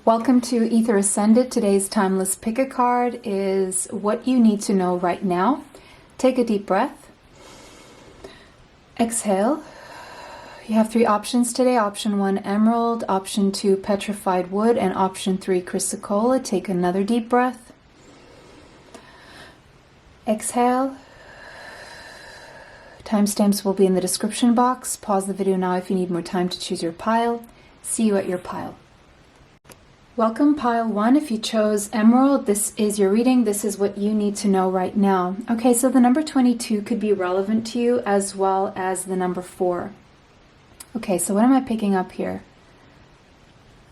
Welcome to Ether Ascended. Today's timeless pick a card is what you need to know right now. Take a deep breath. Exhale. You have three options today. Option 1, emerald. Option 2, petrified wood. And option 3, chrysocolla. Take another deep breath. Exhale. Timestamps will be in the description box. Pause the video now if you need more time to choose your pile. See you at your pile. Welcome pile 1. If you chose emerald, this is your reading. This is what you need to know right now. Okay, so the number 22 could be relevant to you as well as the number 4. Okay, so what am I picking up here?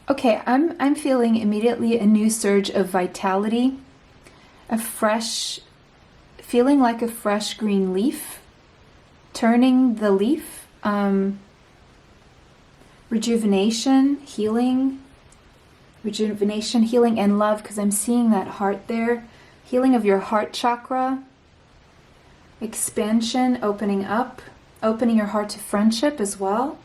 Okay, I'm feeling immediately a new surge of vitality, feeling like a fresh green leaf, turning the leaf, rejuvenation, healing, and love, because I'm seeing that heart there. Healing of your heart chakra, expansion, opening up, opening your heart to friendship as well.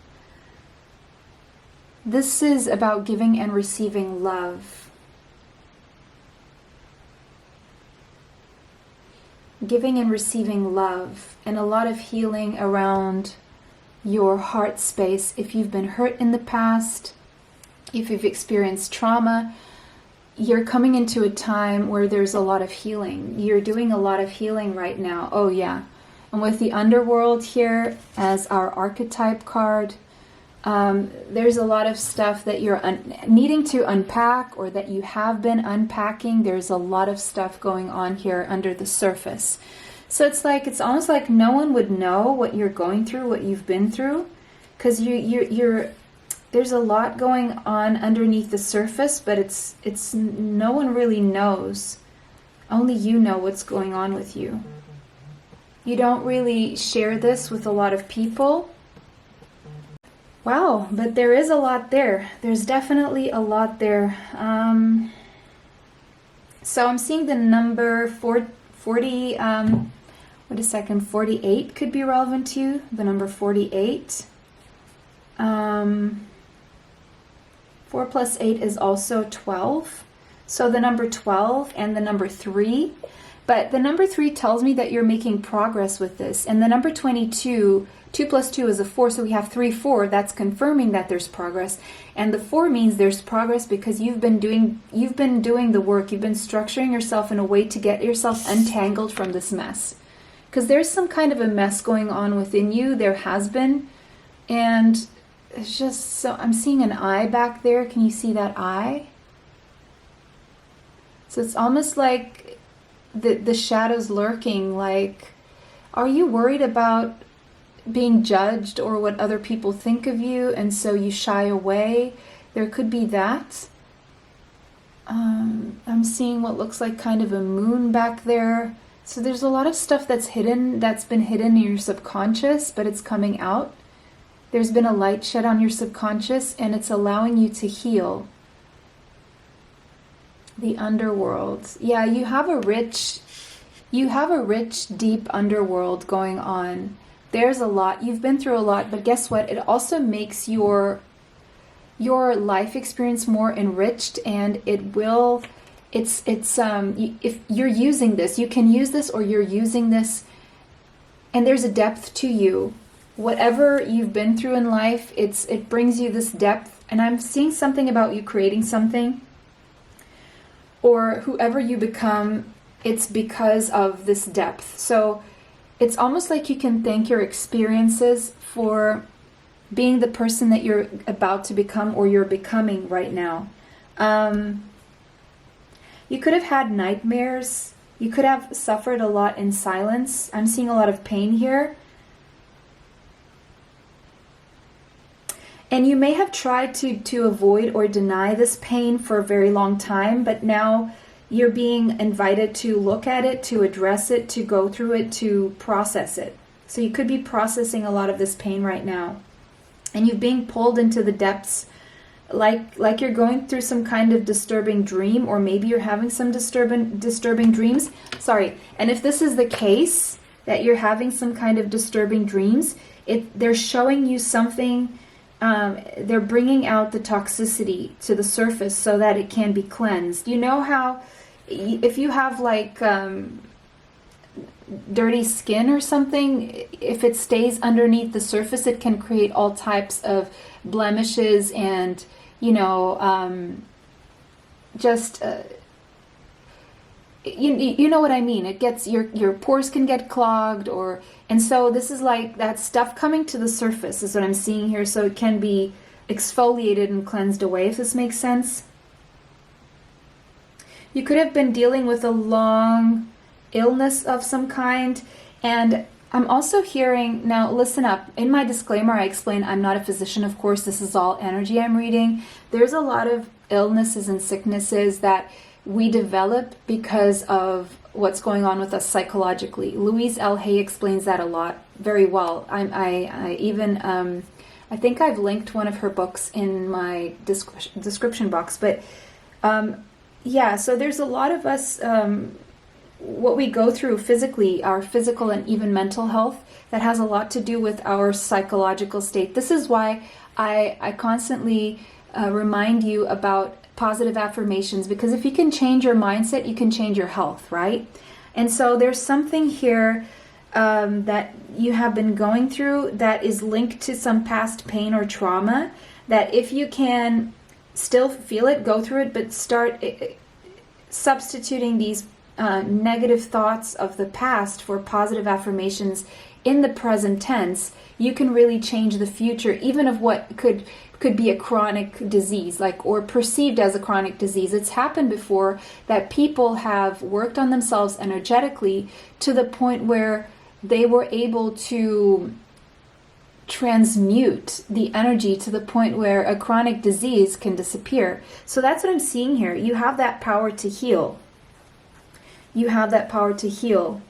This is about giving and receiving love. Giving and receiving love, and a lot of healing around your heart space. If you've been hurt in the past, if you've experienced trauma, you're coming into a time where there's a lot of healing. You're doing a lot of healing right now. Oh yeah. And with the underworld here as our archetype card, there's a lot of stuff that you're needing to unpack, or that you have been unpacking. There's a lot of stuff going on here under the surface. So it's almost like no one would know what you're going through, what you've been through, because there's a lot going on underneath the surface, but it's no one really knows. Only you know what's going on with you. You don't really share this with a lot of people. Wow, but there is a lot there. There's definitely a lot there. So I'm seeing the number 48 could be relevant to you. The number 48. 4 plus 8 is also 12. So the number 12 and the number 3. But the number 3 tells me that you're making progress with this. And the number 22, 2 plus 2 is a 4, so we have 3, 4. That's confirming that there's progress. And the 4 means there's progress because you've been doing the work. You've been structuring yourself in a way to get yourself untangled from this mess. Because there's some kind of a mess going on within you. There has been. And it's just so, I'm seeing an eye back there. Can you see that eye? So it's almost like the shadows lurking. Like, are you worried about being judged or what other people think of you, and so you shy away? There could be that. I'm seeing what looks like kind of a moon back there. So there's a lot of stuff that's hidden, that's been hidden in your subconscious, but it's coming out. There's been a light shed on your subconscious, and it's allowing you to heal. The underworld. Yeah, you have a rich, deep underworld going on. There's a lot. You've been through a lot, but guess what? It also makes your life experience more enriched, and if you're using this, you can use this, or you're using this, and there's a depth to you. Whatever you've been through in life, it brings you this depth. And I'm seeing something about you creating something, or whoever you become, it's because of this depth. So it's almost like you can thank your experiences for being the person that you're about to become, or you're becoming right now. You could have had nightmares. You could have suffered a lot in silence. I'm seeing a lot of pain here. And you may have tried to avoid or deny this pain for a very long time, but now you're being invited to look at it, to address it, to go through it, to process it. So you could be processing a lot of this pain right now. And you're being pulled into the depths, like you're going through some kind of disturbing dream, or maybe you're having some disturbing dreams. Sorry. And if this is the case, that you're having some kind of disturbing dreams, they're showing you something they're bringing out the toxicity to the surface so that it can be cleansed. You know how if you have like dirty skin or something, if it stays underneath the surface, it can create all types of blemishes and, you know, just you know what I mean. It gets your pores can get clogged, or and so this is like that stuff coming to the surface is what I'm seeing here, so it can be exfoliated and cleansed away, if this makes sense. You could have been dealing with a long illness of some kind, and I'm also hearing, now listen up, in my disclaimer I explain I'm not a physician, of course, this is all energy I'm reading. There's a lot of illnesses and sicknesses that we develop because of what's going on with us psychologically. Louise L. Hay explains that a lot, very well. I even, I think I've linked one of her books in my description box, but yeah, so there's a lot of us, what we go through physically, our physical and even mental health, that has a lot to do with our psychological state. This is why I constantly remind you about positive affirmations, because if you can change your mindset, you can change your health, right? And so there's something here that you have been going through that is linked to some past pain or trauma, that if you can still feel it, go through it, but start substituting these negative thoughts of the past for positive affirmations in the present tense, you can really change the future, even of what could be a chronic disease, like, or perceived as a chronic disease. It's happened before that people have worked on themselves energetically to the point where they were able to transmute the energy to the point where a chronic disease can disappear. So that's what I'm seeing here. You have that power to heal. You have that power to heal.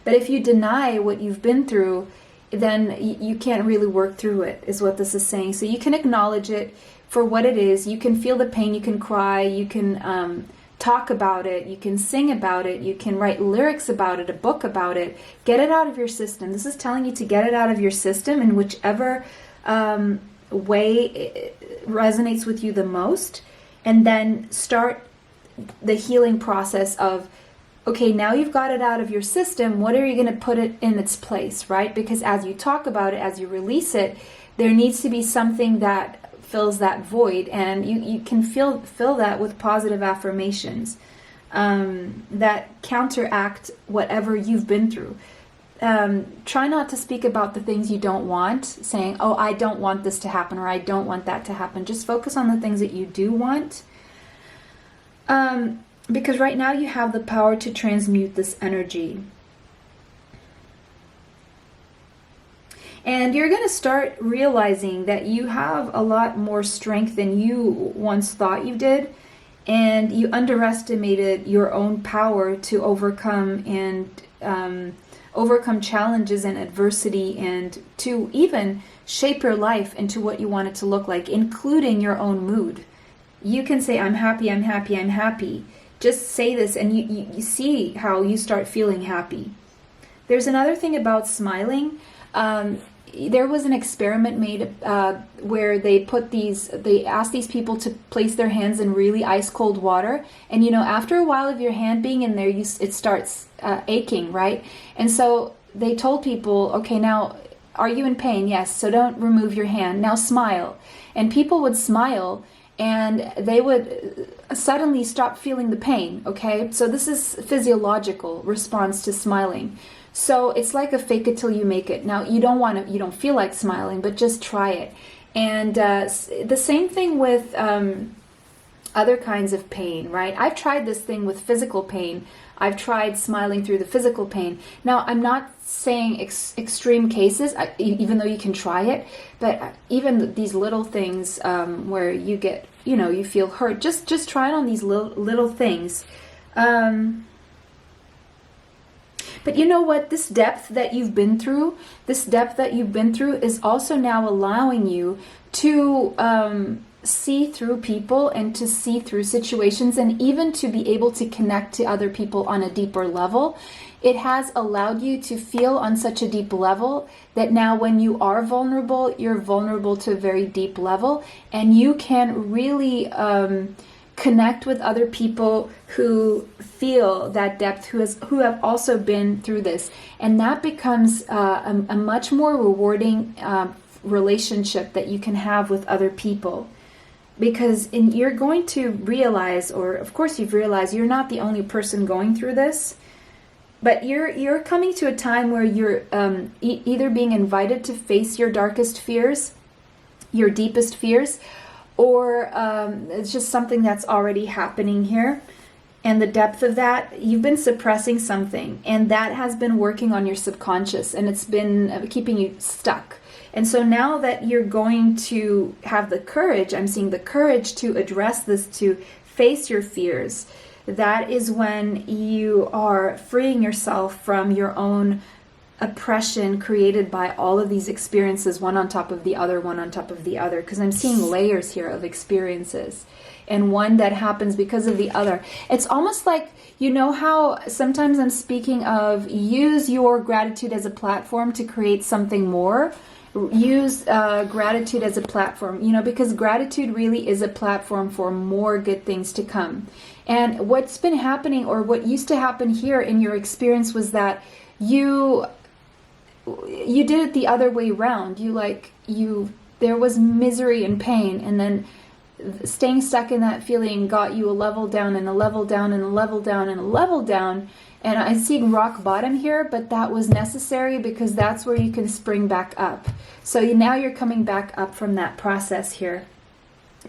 But if you deny what you've been through, then you can't really work through it, is what this is saying. So you can acknowledge it for what it is. You can feel the pain, you can cry, you can talk about it, you can sing about it, you can write lyrics about it, a book about it. Get it out of your system. This is telling you to get it out of your system in whichever way it resonates with you the most, and then start the healing process of, okay, now you've got it out of your system, what are you going to put it in its place, right? Because as you talk about it, as you release it, there needs to be something that fills that void, and you can fill that with positive affirmations that counteract whatever you've been through. Try not to speak about the things you don't want, saying, oh, I don't want this to happen, or I don't want that to happen. Just focus on the things that you do want. Because right now you have the power to transmute this energy. And you're going to start realizing that you have a lot more strength than you once thought you did. And you underestimated your own power to overcome challenges and adversity, and to even shape your life into what you want it to look like, including your own mood. You can say, I'm happy, I'm happy, I'm happy. Just say this and you see how you start feeling happy. There's another thing about smiling. There was an experiment made where they asked these people to place their hands in really ice cold water, and after a while of your hand being in there, it starts aching, right? And so they told people, okay, now are you in pain? Yes, so don't remove your hand. Now smile. And people would smile, and they would suddenly stop feeling the pain, okay? So this is physiological response to smiling. So it's like a fake it till you make it. Now you don't feel like smiling, but just try it. And the same thing with other kinds of pain, right? I've tried this thing with physical pain. I've tried smiling through the physical pain. Now, I'm not saying extreme cases, even though you can try it, but even these little things where you get, you feel hurt, just try it on these little things. But you know what? This depth that you've been through is also now allowing you to see through people and to see through situations, and even to be able to connect to other people on a deeper level. it has allowed you to feel on such a deep level that now when you are vulnerable, you're vulnerable to a very deep level, and you can really connect with other people who feel that depth, who have also been through this, and that becomes a much more rewarding relationship that you can have with other people. Because you're going to realize, or of course you've realized, you're not the only person going through this, but you're coming to a time where you're either being invited to face your darkest fears, your deepest fears, or it's just something that's already happening here. And the depth of that, you've been suppressing something, and that has been working on your subconscious, and it's been keeping you stuck. And so now that you're going to have the courage, I'm seeing the courage to address this, to face your fears, that is when you are freeing yourself from your own oppression created by all of these experiences, one on top of the other, one on top of the other, because I'm seeing layers here of experiences, and one that happens because of the other. It's almost like, you know how sometimes I'm speaking of use your gratitude as a platform to create something more. Use gratitude as a platform, you know, because gratitude really is a platform for more good things to come. And what's been happening, or what used to happen here in your experience, was that you did it the other way around. There was misery and pain, and then staying stuck in that feeling got you a level down and a level down and a level down and a level down. And I see rock bottom here, but that was necessary because that's where you can spring back up. So now you're coming back up from that process here.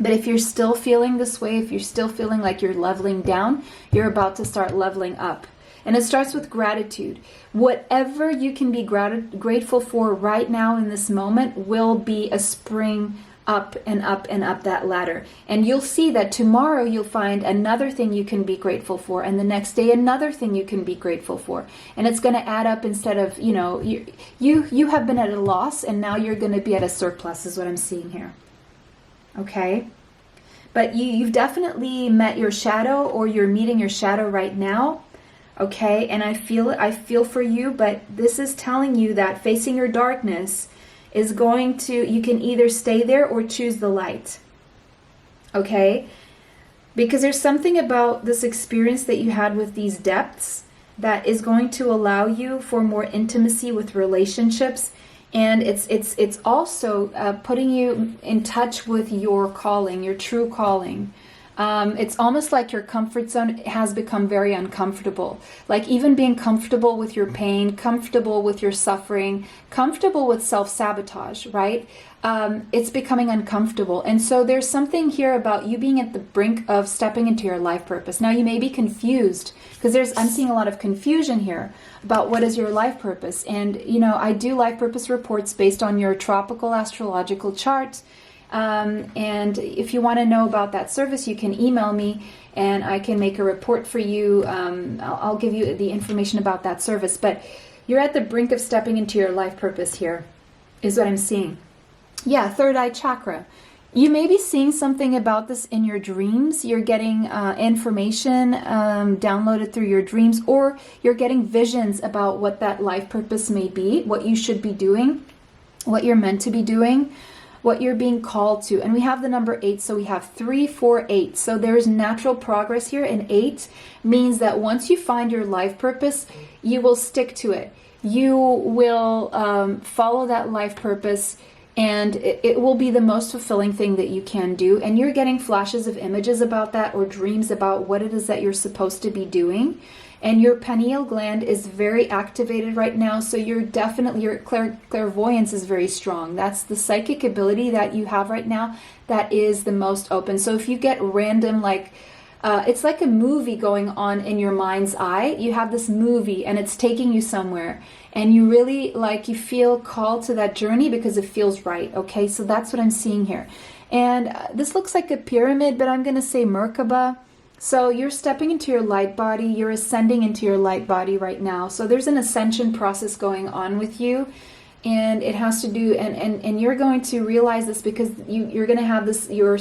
But if you're still feeling this way, if you're still feeling like you're leveling down, you're about to start leveling up. And it starts with gratitude. Whatever you can be grateful for right now in this moment will be a spring up and up and up that ladder. And you'll see that tomorrow you'll find another thing you can be grateful for, and the next day another thing you can be grateful for. And it's going to add up. Instead of, you know, you have been at a loss, and now you're going to be at a surplus, is what I'm seeing here. Okay? But you've definitely met your shadow, or you're meeting your shadow right now. Okay? And I feel for you, but this is telling you that facing your darkness is going to, you can either stay there or choose the light. Okay? Because there's something about this experience that you had with these depths that is going to allow you for more intimacy with relationships, and it's also putting you in touch with your calling, your true calling. It's almost like your comfort zone has become very uncomfortable. Like even being comfortable with your pain, comfortable with your suffering, comfortable with self-sabotage, right? It's becoming uncomfortable. And so there's something here about you being at the brink of stepping into your life purpose. Now you may be confused, because I'm seeing a lot of confusion here about what is your life purpose. And, you know, I do life purpose reports based on your tropical astrological chart. And if you want to know about that service, you can email me and I can make a report for you. I'll give you the information about that service. But you're at the brink of stepping into your life purpose here, is what I'm seeing. Yeah, third eye chakra. You may be seeing something about this in your dreams. You're getting information downloaded through your dreams, or you're getting visions about what that life purpose may be, what you should be doing, what you're meant to be doing, what you're being called to. And we have the number 8, so we have 3, 4, 8. So there's natural progress here, and 8 means that once you find your life purpose, you will stick to it. You will follow that life purpose, and it will be the most fulfilling thing that you can do. And you're getting flashes of images about that, or dreams about what it is that you're supposed to be doing. And your pineal gland is very activated right now, so you're definitely, your clairvoyance is very strong. That's the psychic ability that you have right now that is the most open. So if you get random, like, it's like a movie going on in your mind's eye. You have this movie and it's taking you somewhere, and you really, like, you feel called to that journey because it feels right. Okay, so that's what I'm seeing here. And this looks like a pyramid, but I'm going to say Merkaba. So you're stepping into your light body, you're ascending into your light body right now. So there's an ascension process going on with you, and it has to do, and you're going to realize this because you're going to have this, your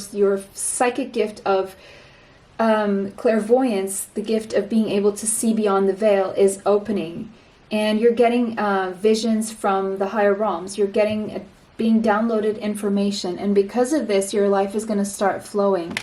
psychic gift of clairvoyance, the gift of being able to see beyond the veil, is opening. And you're getting visions from the higher realms. You're getting being downloaded information. And because of this, your life is going to start flowing.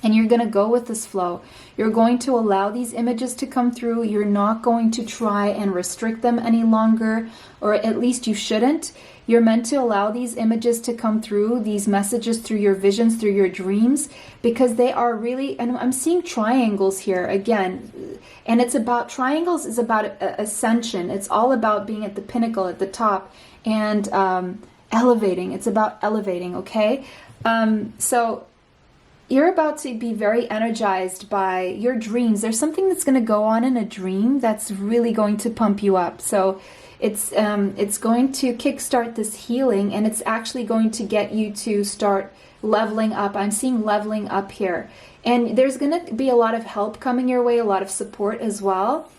And you're going to go with this flow. You're going to allow these images to come through. You're not going to try and restrict them any longer, or at least you shouldn't. You're meant to allow these images to come through, these messages through your visions, through your dreams, because they are really, and I'm seeing triangles here again. And it's about, triangles is about ascension. It's all about being at the pinnacle, at the top, and elevating. It's about elevating, okay? So you're about to be very energized by your dreams. There's something that's going to go on in a dream that's really going to pump you up. So it's going to kickstart this healing, and it's actually going to get you to start leveling up. I'm seeing leveling up here. And there's going to be a lot of help coming your way, a lot of support as well,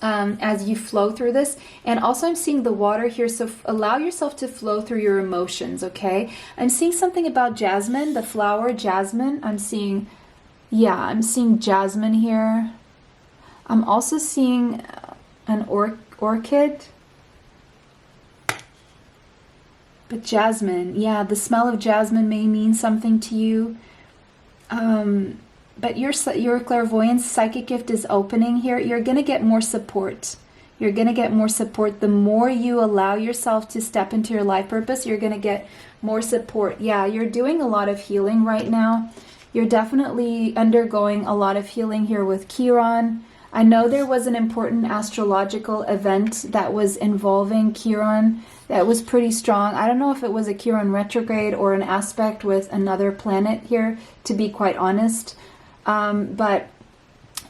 as you flow through this. And also I'm seeing the water here, so allow yourself to flow through your emotions, okay? I'm seeing something about jasmine, the flower jasmine. I'm seeing jasmine here. I'm also seeing an orchid. But jasmine, yeah, the smell of jasmine may mean something to you. But your clairvoyance psychic gift is opening here. You're going to get more support. You're going to get more support. The more you allow yourself to step into your life purpose, you're going to get more support. Yeah, you're doing a lot of healing right now. You're definitely undergoing a lot of healing here with Chiron. I know there was an important astrological event that was involving Chiron that was pretty strong. I don't know if it was a Chiron retrograde or an aspect with another planet here, to be quite honest. But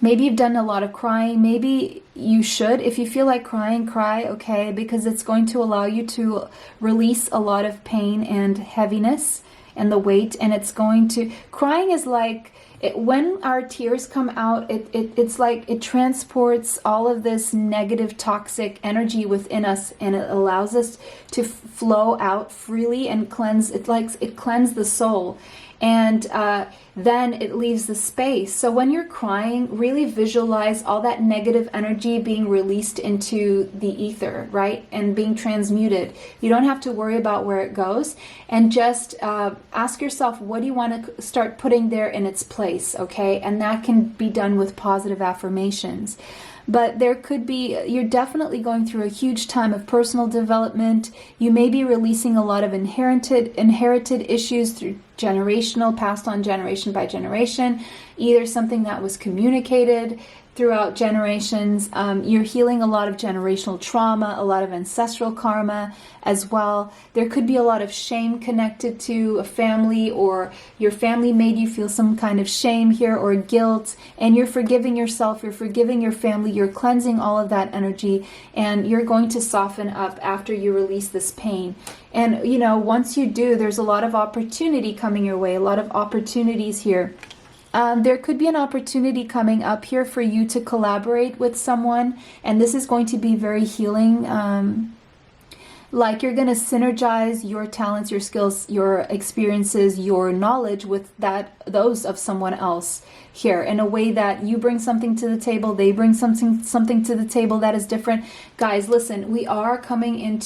maybe you've done a lot of crying. Maybe you should. If you feel like crying, cry, okay? Because it's going to allow you to release a lot of pain and heaviness and the weight. And it's going to... Crying is like... when our tears come out, it's like it transports all of this negative, toxic energy within us, and it allows us to flow out freely and cleanse. It cleanses the soul, and then it leaves the space. So when you're crying, really visualize all that negative energy being released into the ether, right? And being transmuted. You don't have to worry about where it goes. And just ask yourself, what do you want to start putting there in its place, okay? And that can be done with positive affirmations. But there could be, you're definitely going through a huge time of personal development. You may be releasing a lot of inherited issues through generational, passed on generation by generation, either something that was communicated throughout generations. You're healing a lot of generational trauma, a lot of ancestral karma as well. There could be a lot of shame connected to a family, or your family made you feel some kind of shame here or guilt, and you're forgiving yourself, you're forgiving your family, you're cleansing all of that energy, and you're going to soften up after you release this pain. And, you know, once you do, there's a lot of opportunity coming your way, a lot of opportunities here. There could be an opportunity coming up here for you to collaborate with someone, and this is going to be very healing. Like you're going to synergize your talents, your skills, your experiences, your knowledge with those of someone else here, in a way that you bring something to the table, they bring something to the table that is different. Guys, listen, we are in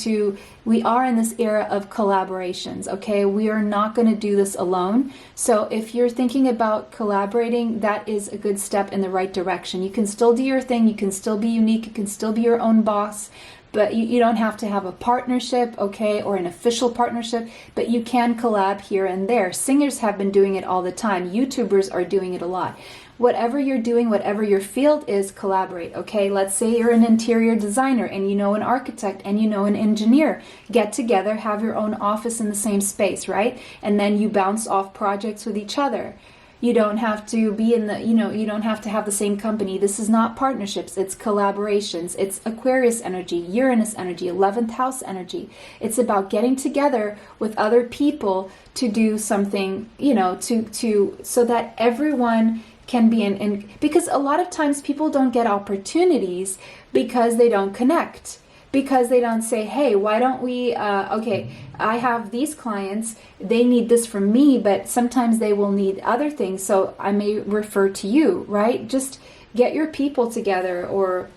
this era of collaborations, okay? We are not going to do this alone. So if you're thinking about collaborating, that is a good step in the right direction. You can still do your thing, you can still be unique, you can still be your own boss, but you don't have to have a partnership, okay, or an official partnership, but you can collab here and there. Singers have been doing it all the time. YouTubers are doing it a lot. Whatever you're doing, whatever your field is, collaborate, okay? Let's say you're an interior designer and you know an architect and you know an engineer. Get together, have your own office in the same space, right? And then you bounce off projects with each other. You don't have to be in the, you don't have to have the same company. This is not partnerships, it's collaborations. It's Aquarius energy, Uranus energy, 11th house energy. It's about getting together with other people to do something, so that everyone can be in, because a lot of times people don't get opportunities because they don't connect. because they don't say, hey, why don't we, okay, I have these clients, they need this from me, but sometimes they will need other things, so I may refer to you, right? Just get your people together, or,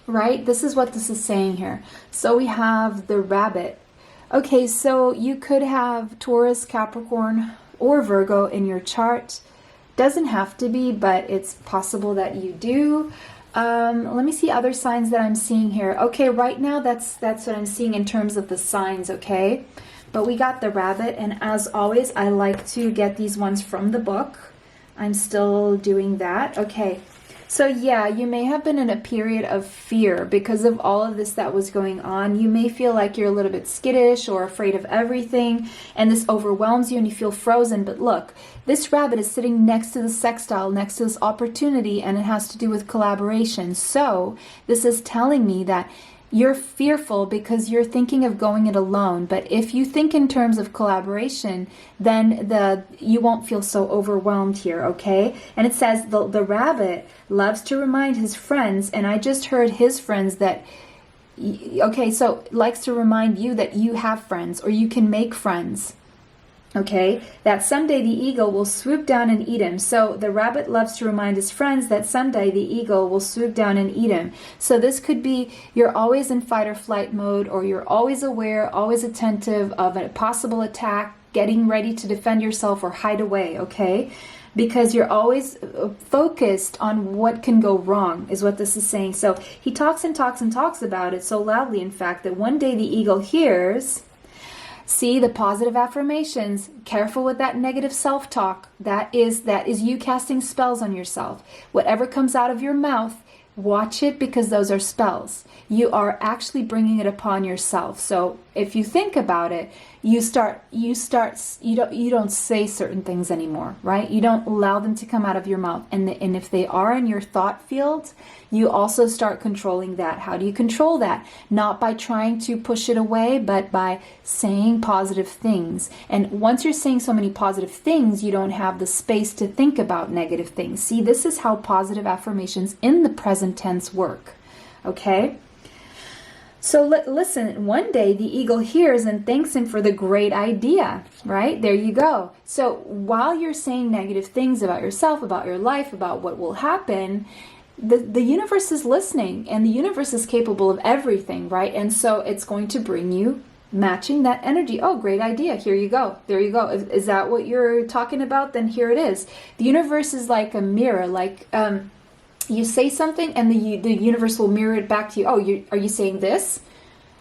right? This is what this is saying here. So we have the rabbit. Okay, so you could have Taurus, Capricorn, or Virgo in your chart. Doesn't have to be, but it's possible that you do. Let me see other signs that I'm seeing here. Okay, right now that's what I'm seeing in terms of the signs, okay? But we got the rabbit, and as always, I like to get these ones from the book. I'm still doing that. Okay, so yeah, you may have been in a period of fear because of all of this that was going on. You may feel like you're a little bit skittish or afraid of everything, and this overwhelms you and you feel frozen. But look, this rabbit is sitting next to the sextile, next to this opportunity, and it has to do with collaboration. So this is telling me that you're fearful because you're thinking of going it alone. But if you think in terms of collaboration, then you won't feel so overwhelmed here, okay? And it says the rabbit loves to remind his friends, and I just heard his friends that, okay, so likes to remind you that you have friends, or you can make friends. Okay, that someday the eagle will swoop down and eat him. So the rabbit loves to remind his friends that someday the eagle will swoop down and eat him. So this could be you're always in fight or flight mode, or you're always aware, always attentive of a possible attack, getting ready to defend yourself or hide away, okay? Because you're always focused on what can go wrong, is what this is saying. So he talks and talks and talks about it so loudly, in fact, that one day the eagle hears. See the positive affirmations. Careful with that negative self-talk. That is you casting spells on yourself. Whatever comes out of your mouth, watch it, because those are spells. You are actually bringing it upon yourself. So if you think about it, you don't say certain things anymore, right? You don't allow them to come out of your mouth. And if they are in your thought field, you also start controlling that. How do you control that? Not by trying to push it away, but by saying positive things. And once you're saying so many positive things, you don't have the space to think about negative things. See, this is how positive affirmations in the present tense work. Okay? So listen, one day the eagle hears and thanks him for the great idea, right? There you go. So while you're saying negative things about yourself, about your life, about what will happen, the universe is listening, and the universe is capable of everything, right? And so it's going to bring you matching that energy. Oh, great idea. Here you go. There you go. Is that what you're talking about? Then here it is. The universe is like a mirror, like, you say something and the universe will mirror it back to you. Oh, are you saying this?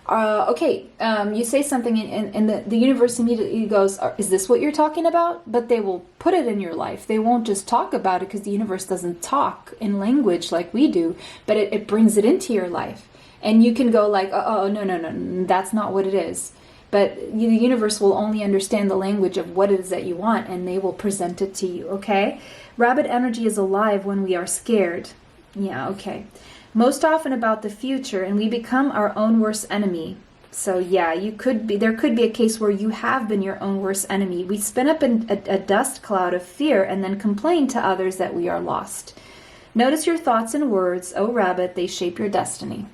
Okay, you say something and the universe immediately goes, is this what you're talking about? But they will put it in your life. They won't just talk about it, because the universe doesn't talk in language like we do, but it brings it into your life. And you can go like, oh, no, that's not what it is. But the universe will only understand the language of what it is that you want, and they will present it to you, okay? Rabbit energy is alive when we are scared. Yeah, okay. Most often about the future, and we become our own worst enemy. So yeah, there could be a case where you have been your own worst enemy. We spin up a dust cloud of fear and then complain to others that we are lost. Notice your thoughts and words, oh rabbit, they shape your destiny.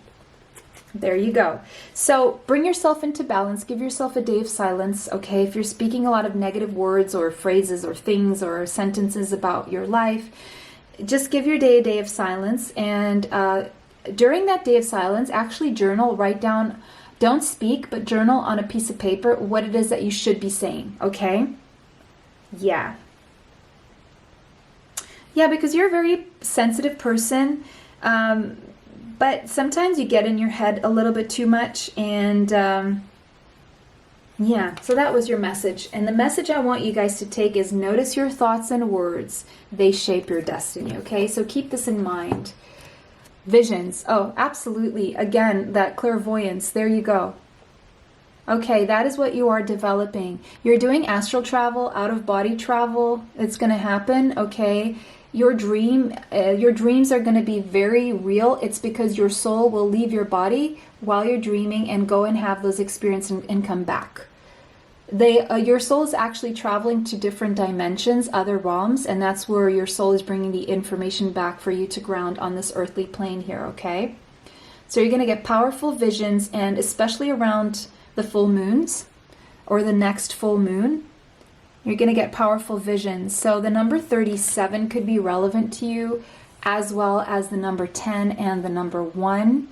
There you go. So bring yourself into balance. Give yourself a day of silence, okay? If you're speaking a lot of negative words or phrases or things or sentences about your life, just give your day a day of silence. And during that day of silence, actually journal, write down, don't speak, but journal on a piece of paper what it is that you should be saying, okay? Yeah. Yeah, because you're a very sensitive person. But sometimes you get in your head a little bit too much, and yeah, so that was your message. And the message I want you guys to take is notice your thoughts and words. They shape your destiny, okay? So keep this in mind. Visions. Oh, absolutely. Again, that clairvoyance. There you go. Okay, that is what you are developing. You're doing astral travel, out-of-body travel. It's going to happen, okay? Your dreams are going to be very real. It's because your soul will leave your body while you're dreaming and go and have those experiences and come back. Your soul is actually traveling to different dimensions, other realms, and that's where your soul is bringing the information back for you to ground on this earthly plane here, okay? So you're going to get powerful visions, and especially around the full moons or the next full moon, you're going to get powerful visions. So the number 37 could be relevant to you, as well as the number 10 and the number 1.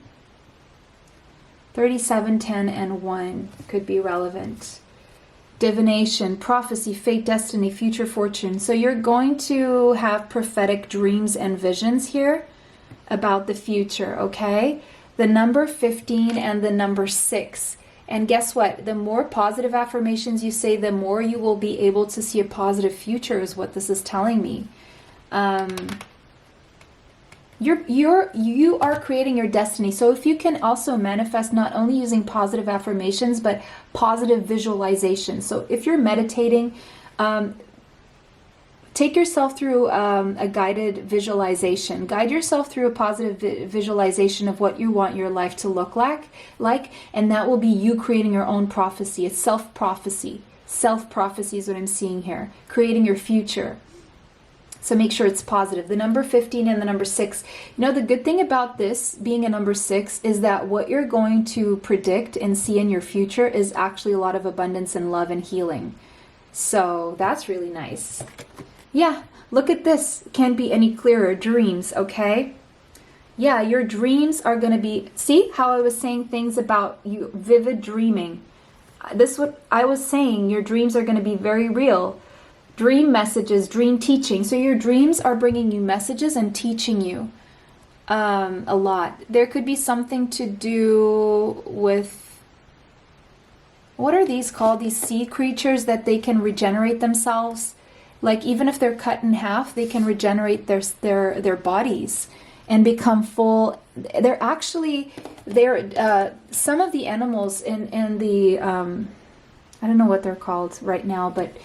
37, 10, and 1 could be relevant. Divination, prophecy, fate, destiny, future fortune. So you're going to have prophetic dreams and visions here about the future, okay? The number 15 and the number 6. And guess what? The more positive affirmations you say, the more you will be able to see a positive future, is what this is telling me. You are creating your destiny. So if you can also manifest not only using positive affirmations, but positive visualization. So if you're meditating, take yourself through a guided visualization. Guide yourself through a positive visualization of what you want your life to look like, and that will be you creating your own prophecy. It's self-prophecy. Self-prophecy is what I'm seeing here. Creating your future. So make sure it's positive. The number 15 and the number 6. You know, the good thing about this being a number 6 is that what you're going to predict and see in your future is actually a lot of abundance and love and healing. So that's really nice. Yeah, look at this. Can't be any clearer. Dreams, okay? Yeah, your dreams are going to be... See how I was saying things about you, vivid dreaming. This is what I was saying. Your dreams are going to be very real. Dream messages, dream teaching. So your dreams are bringing you messages and teaching you a lot. There could be something to do with, what are these called? These sea creatures that they can regenerate themselves. Like even if they're cut in half, they can regenerate their bodies and become full. They're some of the animals in the I don't know what they're called right now, but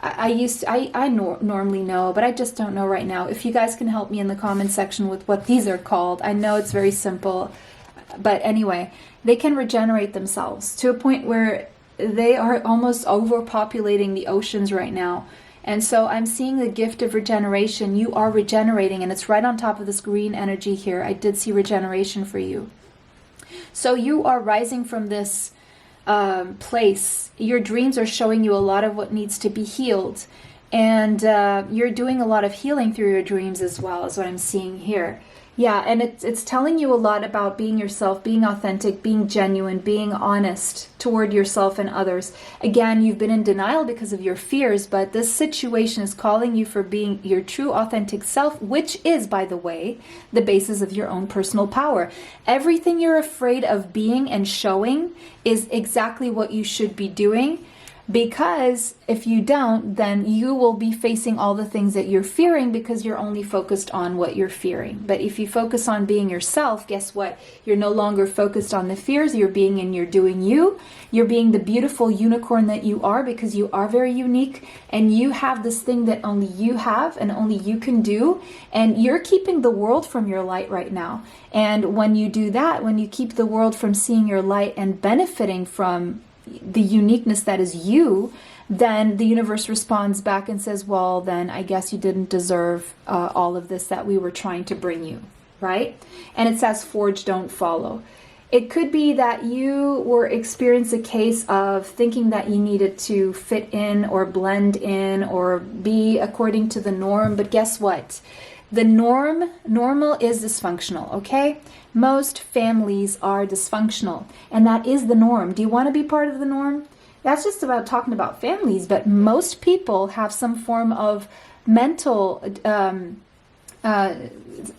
I normally know, but I just don't know right now. If you guys can help me in the comment section with what these are called. I know it's very simple, but anyway, they can regenerate themselves to a point where they are almost overpopulating the oceans right now. And so I'm seeing the gift of regeneration. You are regenerating, and it's right on top of this green energy here. I did see regeneration for you. So you are rising from this place. Your dreams are showing you a lot of what needs to be healed, and you're doing a lot of healing through your dreams as well, is what I'm seeing here. Yeah, and it's telling you a lot about being yourself, being authentic, being genuine, being honest toward yourself and others. Again, you've been in denial because of your fears, but this situation is calling you for being your true authentic self, which is, by the way, the basis of your own personal power. Everything you're afraid of being and showing is exactly what you should be doing. Because if you don't, then you will be facing all the things that you're fearing because you're only focused on what you're fearing. But if you focus on being yourself, guess what? You're no longer focused on the fears. You're being and you're doing you. You're being the beautiful unicorn that you are, because you are very unique, and you have this thing that only you have and only you can do. And you're keeping the world from your light right now. And when you do that, when you keep the world from seeing your light and benefiting from the uniqueness that is you, then the universe responds back and says, well, then I guess you didn't deserve all of this that we were trying to bring you, right? And it says, forge, don't follow. It could be that you were experiencing a case of thinking that you needed to fit in or blend in or be according to the norm, but guess what? The normal is dysfunctional, okay? Most families are dysfunctional, and that is the norm. Do you want to be part of the norm? That's just about talking about families, but most people have some form of mental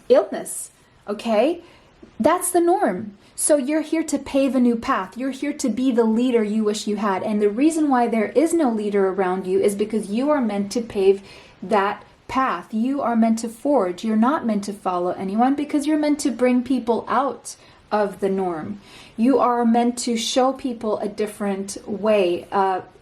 illness, okay? That's the norm. So you're here to pave a new path. You're here to be the leader you wish you had. And the reason why there is no leader around you is because you are meant to pave that path. You are meant to forge. You're not meant to follow anyone, because you're meant to bring people out of the norm. You are meant to show people a different way,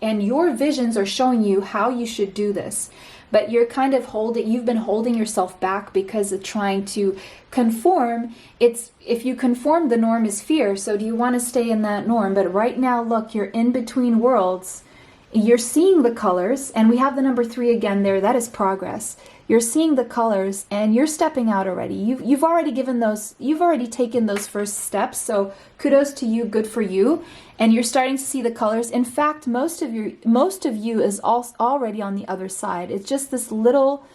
and your visions are showing you how you should do this. But you're kind of you've been holding yourself back because of trying to conform. If you conform, the norm is fear. So do you want to stay in that norm? But right now, look, you're in between worlds. You're seeing the colors, and we have the number 3 again there. That is progress. You're seeing the colors, and you're stepping out already. You've already given those. You've already taken those first steps. So kudos to you. Good for you. And you're starting to see the colors. In fact, most of you is already on the other side. It's just this little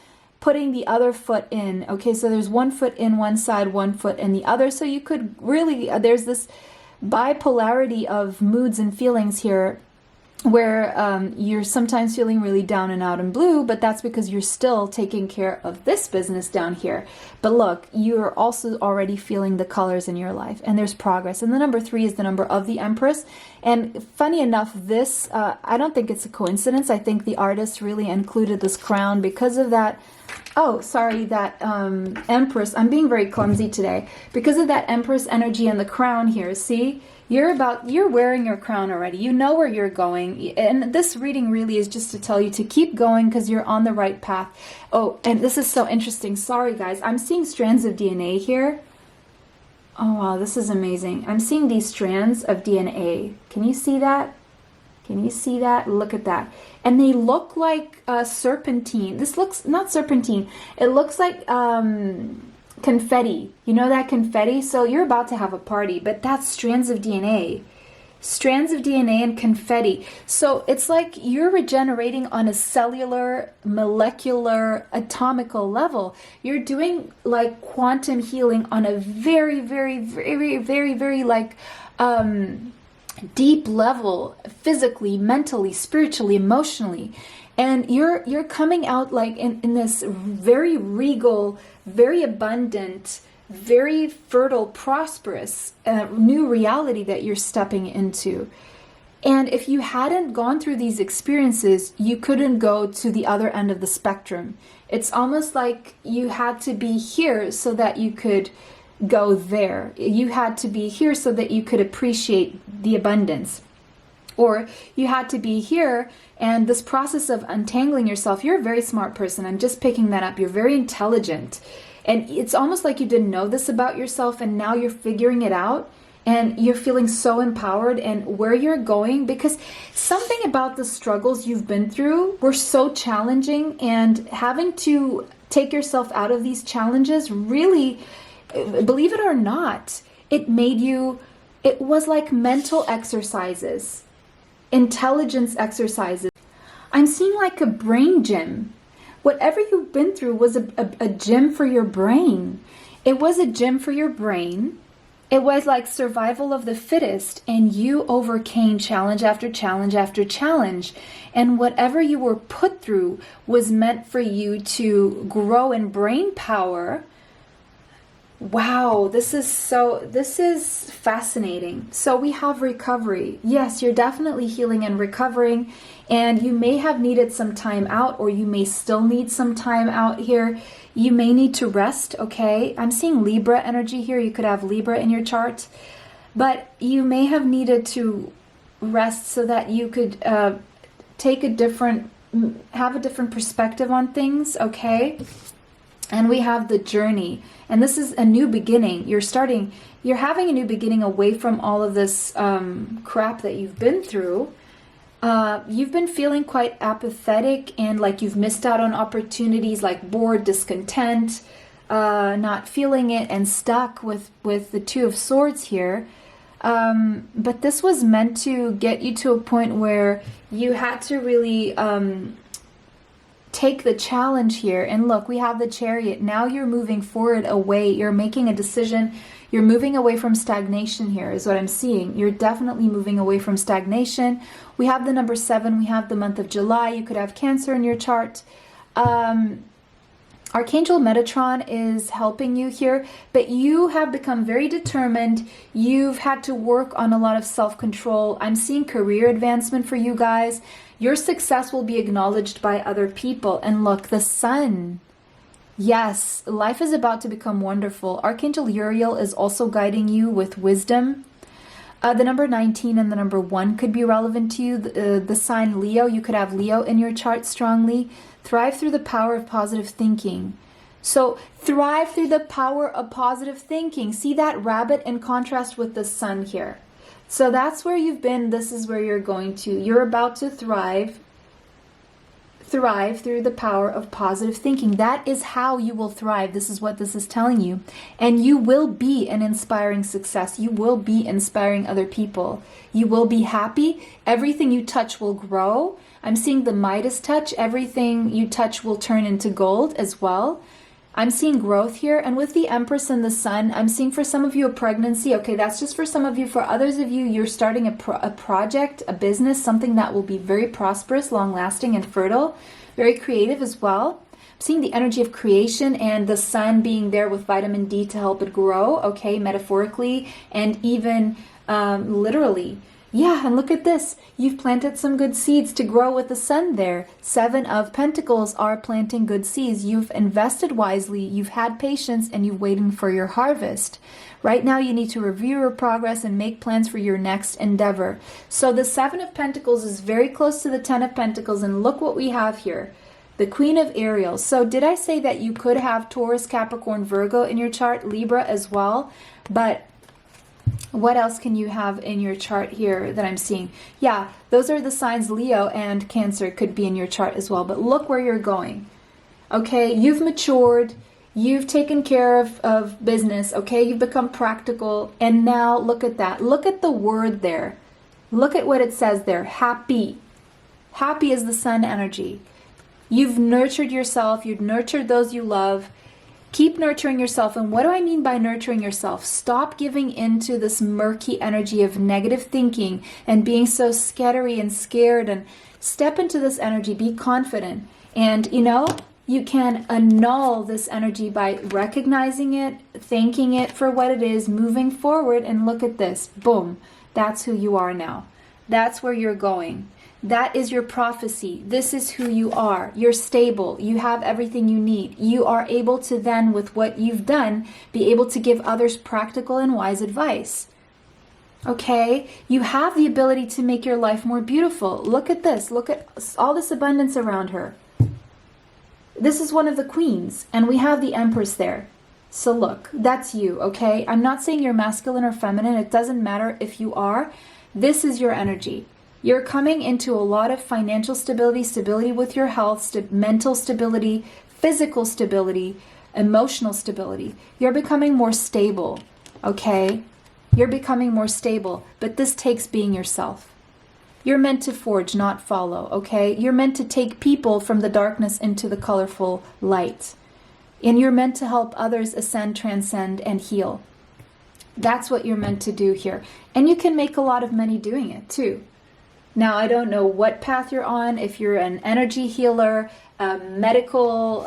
putting the other foot in. Okay, so there's one foot in one side, one foot in the other. So you could really, there's this bipolarity of moods and feelings here, where you're sometimes feeling really down and out and blue, but that's because you're still taking care of this business down here. But look, you're also already feeling the colors in your life, and there's progress. And the number 3 is the number of the Empress. And funny enough, this, I don't think it's a coincidence. I think the artist really included this crown because of that. Oh, sorry, that Empress. I'm being very clumsy today. Because of that Empress energy and the crown here, see? You're wearing your crown already. You know where you're going. And this reading really is just to tell you to keep going because you're on the right path. Oh, and this is so interesting. Sorry, guys. I'm seeing strands of DNA here. Oh, wow. This is amazing. I'm seeing these strands of DNA. Can you see that? Can you see that? Look at that. And they look like serpentine. This looks, not serpentine. It looks like confetti. You know that confetti? So you're about to have a party, but that's strands of DNA. Strands of DNA and confetti. So it's like you're regenerating on a cellular, molecular, atomical level. You're doing like quantum healing on a very, very, very, very, very like deep level, physically, mentally, spiritually, emotionally. And you're coming out like in this very regal, very abundant, very fertile, prosperous new reality that you're stepping into. And if you hadn't gone through these experiences, you couldn't go to the other end of the spectrum. It's almost like you had to be here so that you could go there. You had to be here so that you could appreciate the abundance. Or you had to be here, and this process of untangling yourself, you're a very smart person. I'm just picking that up. You're very intelligent. And it's almost like you didn't know this about yourself, and now you're figuring it out, and you're feeling so empowered and where you're going, because something about the struggles you've been through were so challenging, and having to take yourself out of these challenges really, believe it or not, it was like mental exercises. Intelligence exercises. I'm seeing like a brain gym. Whatever you've been through was a gym for your brain. It was a gym for your brain. It was like survival of the fittest, and you overcame challenge after challenge after challenge. And whatever you were put through was meant for you to grow in brain power. Wow, this is fascinating. So we have recovery. Yes, you're definitely healing and recovering, and you may have needed some time out, or you may still need some time out here. You may need to rest, okay? I'm seeing Libra energy here. You could have Libra in your chart, but you may have needed to rest so that you could have a different perspective on things, okay? And we have the journey, and this is a new beginning. You're having a new beginning away from all of this crap that you've been through. You've been feeling quite apathetic, and like you've missed out on opportunities, like bored, discontent, not feeling it, and stuck with the Two of Swords here. But this was meant to get you to a point where you had to really take the challenge here. And look, we have the Chariot. Now you're moving forward away. You're making a decision. You're moving away from stagnation here is what I'm seeing. You're definitely moving away from stagnation. We have the number 7. We have the month of July. You could have Cancer in your chart. Archangel Metatron is helping you here, but you have become very determined. You've had to work on a lot of self-control. I'm seeing career advancement for you guys. Your success will be acknowledged by other people. And look, the Sun. Yes, life is about to become wonderful. Archangel Uriel is also guiding you with wisdom. The number 19 and the number 1 could be relevant to you. The sign Leo, you could have Leo in your chart strongly. Thrive through the power of positive thinking. So thrive through the power of positive thinking. See that rabbit in contrast with the Sun here. So that's where you've been. This is where you're going to. You're about to thrive through the power of positive thinking. That is how you will thrive. This is what this is telling you. And you will be an inspiring success. You will be inspiring other people. You will be happy. Everything you touch will grow. I'm seeing the Midas touch. Everything you touch will turn into gold as well. I'm seeing growth here. And with the Empress and the Sun, I'm seeing for some of you a pregnancy. Okay, that's just for some of you. For others of you, you're starting a project, a business, something that will be very prosperous, long-lasting, and fertile. Very creative as well. I'm seeing the energy of creation and the Sun being there with vitamin D to help it grow, okay, metaphorically and even literally. Yeah, and look at this. You've planted some good seeds to grow with the Sun there. 7 of Pentacles are planting good seeds. You've invested wisely, you've had patience, and you're waiting for your harvest. Right now you need to review your progress and make plans for your next endeavor. So the 7 of Pentacles is very close to the 10 of Pentacles, and look what we have here. The Queen of Ariel. So did I say that you could have Taurus, Capricorn, Virgo in your chart, Libra as well? But what else can you have in your chart here that I'm seeing? Yeah, those are the signs. Leo and Cancer could be in your chart as well. But look where you're going. Okay, you've matured. You've taken care of business. Okay, you've become practical. And now look at that. Look at the word there. Look at what it says there. Happy. Happy is the Sun energy. You've nurtured yourself. You've nurtured those you love. Keep nurturing yourself. And what do I mean by nurturing yourself? Stop giving into this murky energy of negative thinking and being so scattery and scared, and step into this energy. Be confident. And you know, you can annul this energy by recognizing it, thanking it for what it is, moving forward, and look at this. Boom. That's who you are now. That's where you're going. That is your prophecy. This is who you are. You're stable. You have everything you need. You are able to then, with what you've done, be able to give others practical and wise advice. Okay? You have the ability to make your life more beautiful. Look at this. Look at all this abundance around her. This is one of the queens, and we have the Empress there. So look, that's you, okay? I'm not saying you're masculine or feminine. It doesn't matter if you are. This is your energy. You're coming into a lot of financial stability, stability with your health, mental stability, physical stability, emotional stability. You're becoming more stable, okay? You're becoming more stable, but this takes being yourself. You're meant to forge, not follow, okay? You're meant to take people from the darkness into the colorful light. And you're meant to help others ascend, transcend, and heal. That's what you're meant to do here. And you can make a lot of money doing it too. Now, I don't know what path you're on, if you're an energy healer, a medical,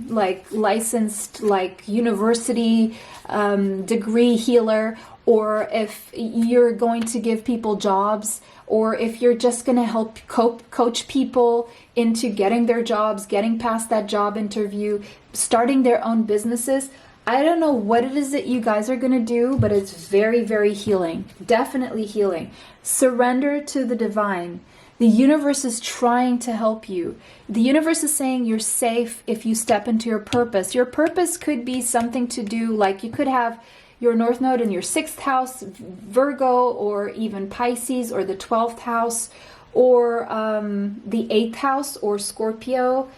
like licensed, like university degree healer, or if you're going to give people jobs, or if you're just going to help coach people into getting their jobs, getting past that job interview, starting their own businesses. I don't know what it is that you guys are going to do, but it's very, very healing. Definitely healing. Surrender to the divine. The universe is trying to help you. The universe is saying you're safe if you step into your purpose. Your purpose could be something to do, like you could have your North Node in your 6th house, Virgo, or even Pisces, or the 12th house, or the 8th house, or Scorpio,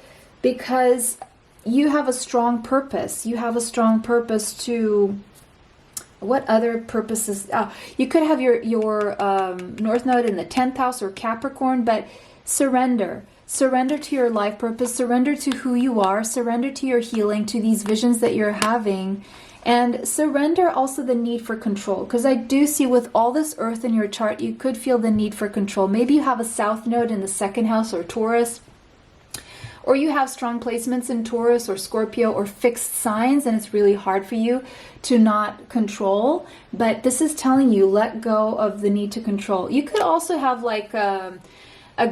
because you have a strong purpose. You have a strong purpose to... What other purposes? You could have your North Node in the 10th house or Capricorn, but surrender. Surrender to your life purpose. Surrender to who you are. Surrender to your healing, to these visions that you're having. And surrender also the need for control. Because I do see with all this earth in your chart, you could feel the need for control. Maybe you have a South Node in the 2nd house or Taurus. Or you have strong placements in Taurus or Scorpio or fixed signs, and it's really hard for you to not control. But this is telling you, let go of the need to control. You could also have like a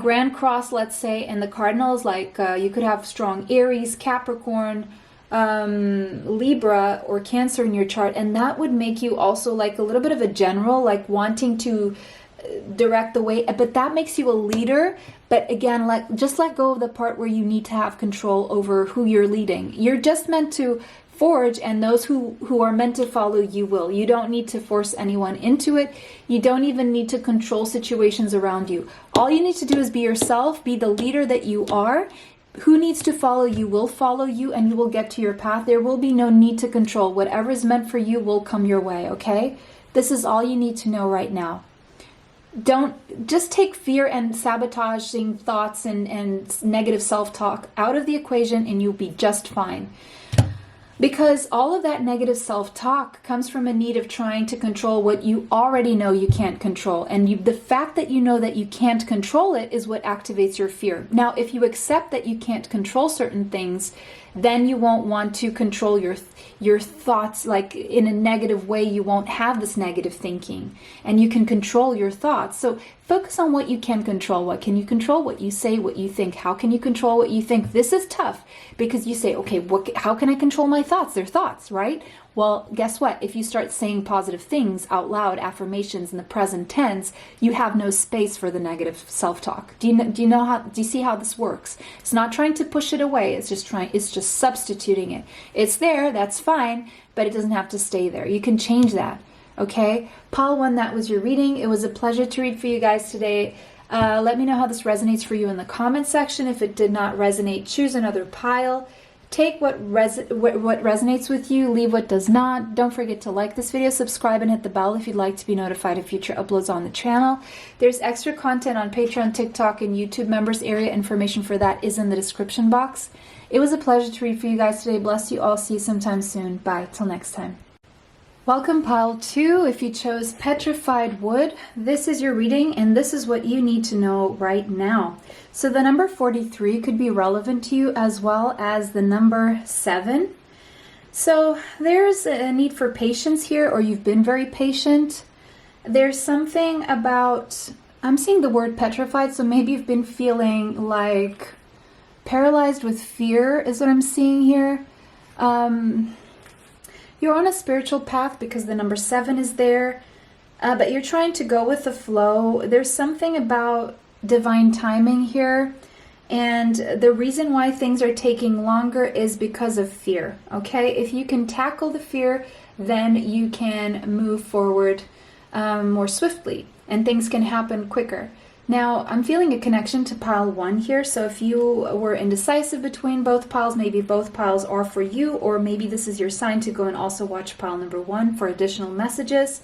Grand Cross, let's say, and the Cardinals, like you could have strong Aries, Capricorn, Libra, or Cancer in your chart. And that would make you also like a little bit of a general, like wanting to direct the way, but that makes you a leader. But again, just let go of the part where you need to have control over who you're leading. You're just meant to forge, and those who are meant to follow you will. You don't need to force anyone into it. You don't even need to control situations around you. All you need to do is be yourself, be the leader that you are. Who needs to follow you will follow you, and you will get to your path. There will be no need to control. Whatever is meant for you will come your way, okay? This is all you need to know right now. Don't just take fear and sabotaging thoughts and negative self-talk out of the equation, and you'll be just fine. Because all of that negative self-talk comes from a need of trying to control what you already know you can't control. And the fact that you know that you can't control it is what activates your fear. Now, if you accept that you can't control certain things, then you won't want to control your thoughts, like in a negative way. You won't have this negative thinking, and you can control your thoughts. So focus on what you can control. What can you control? What you say, what you think. How can you control what you think? This is tough because you say, okay, how can I control my thoughts? They're thoughts, right? Well, guess what? If you start saying positive things out loud, affirmations in the present tense, you have no space for the negative self-talk. Do you see how this works? It's not trying to push it away. It's just substituting it. It's there, that's fine, but it doesn't have to stay there. You can change that. Okay? Pile 1, that was your reading. It was a pleasure to read for you guys today. Let me know how this resonates for you in the comment section. If it did not resonate, choose another pile. Take what resonates with you, leave what does not. Don't forget to like this video, subscribe, and hit the bell if you'd like to be notified of future uploads on the channel. There's extra content on Patreon, TikTok, and YouTube members area. Information for that is in the description box. It was a pleasure to read for you guys today. Bless you all. See you sometime soon. Bye. Till next time. Welcome, pile 2. If you chose petrified wood, this is your reading, and this is what you need to know right now. So the number 43 could be relevant to you, as well as the number 7. So there's a need for patience here, or you've been very patient. There's something about, I'm seeing the word petrified, so maybe you've been feeling like paralyzed with fear is what I'm seeing here. You're on a spiritual path because the number 7 is there, but you're trying to go with the flow. There's something about divine timing here, and the reason why things are taking longer is because of fear, okay? If you can tackle the fear, then you can move forward more swiftly, and things can happen quicker. Now, I'm feeling a connection to pile 1 here, so if you were indecisive between both piles, maybe both piles are for you, or maybe this is your sign to go and also watch pile number 1 for additional messages.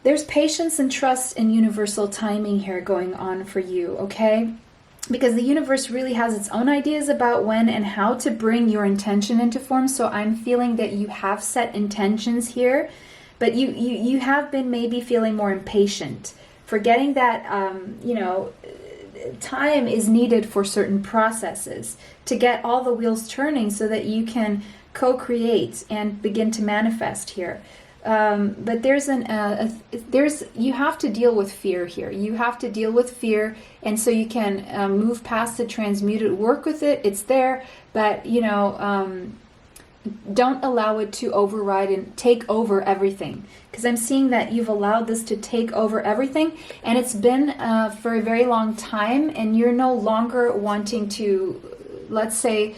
There's patience and trust in universal timing here going on for you, okay? Because the universe really has its own ideas about when and how to bring your intention into form, so I'm feeling that you have set intentions here, but you have been maybe feeling more impatient. Forgetting that, time is needed for certain processes to get all the wheels turning so that you can co-create and begin to manifest here. But you have to deal with fear here. You have to deal with fear, and so you can move past it, transmute it, work with it. It's there, but don't allow it to override and take over everything, because I'm seeing that you've allowed this to take over everything, and it's been for a very long time, and you're no longer wanting to, let's say,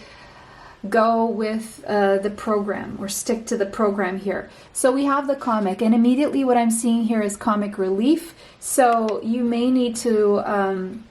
go with the program or stick to the program here. So we have the comic, and immediately what I'm seeing here is comic relief. So you may need to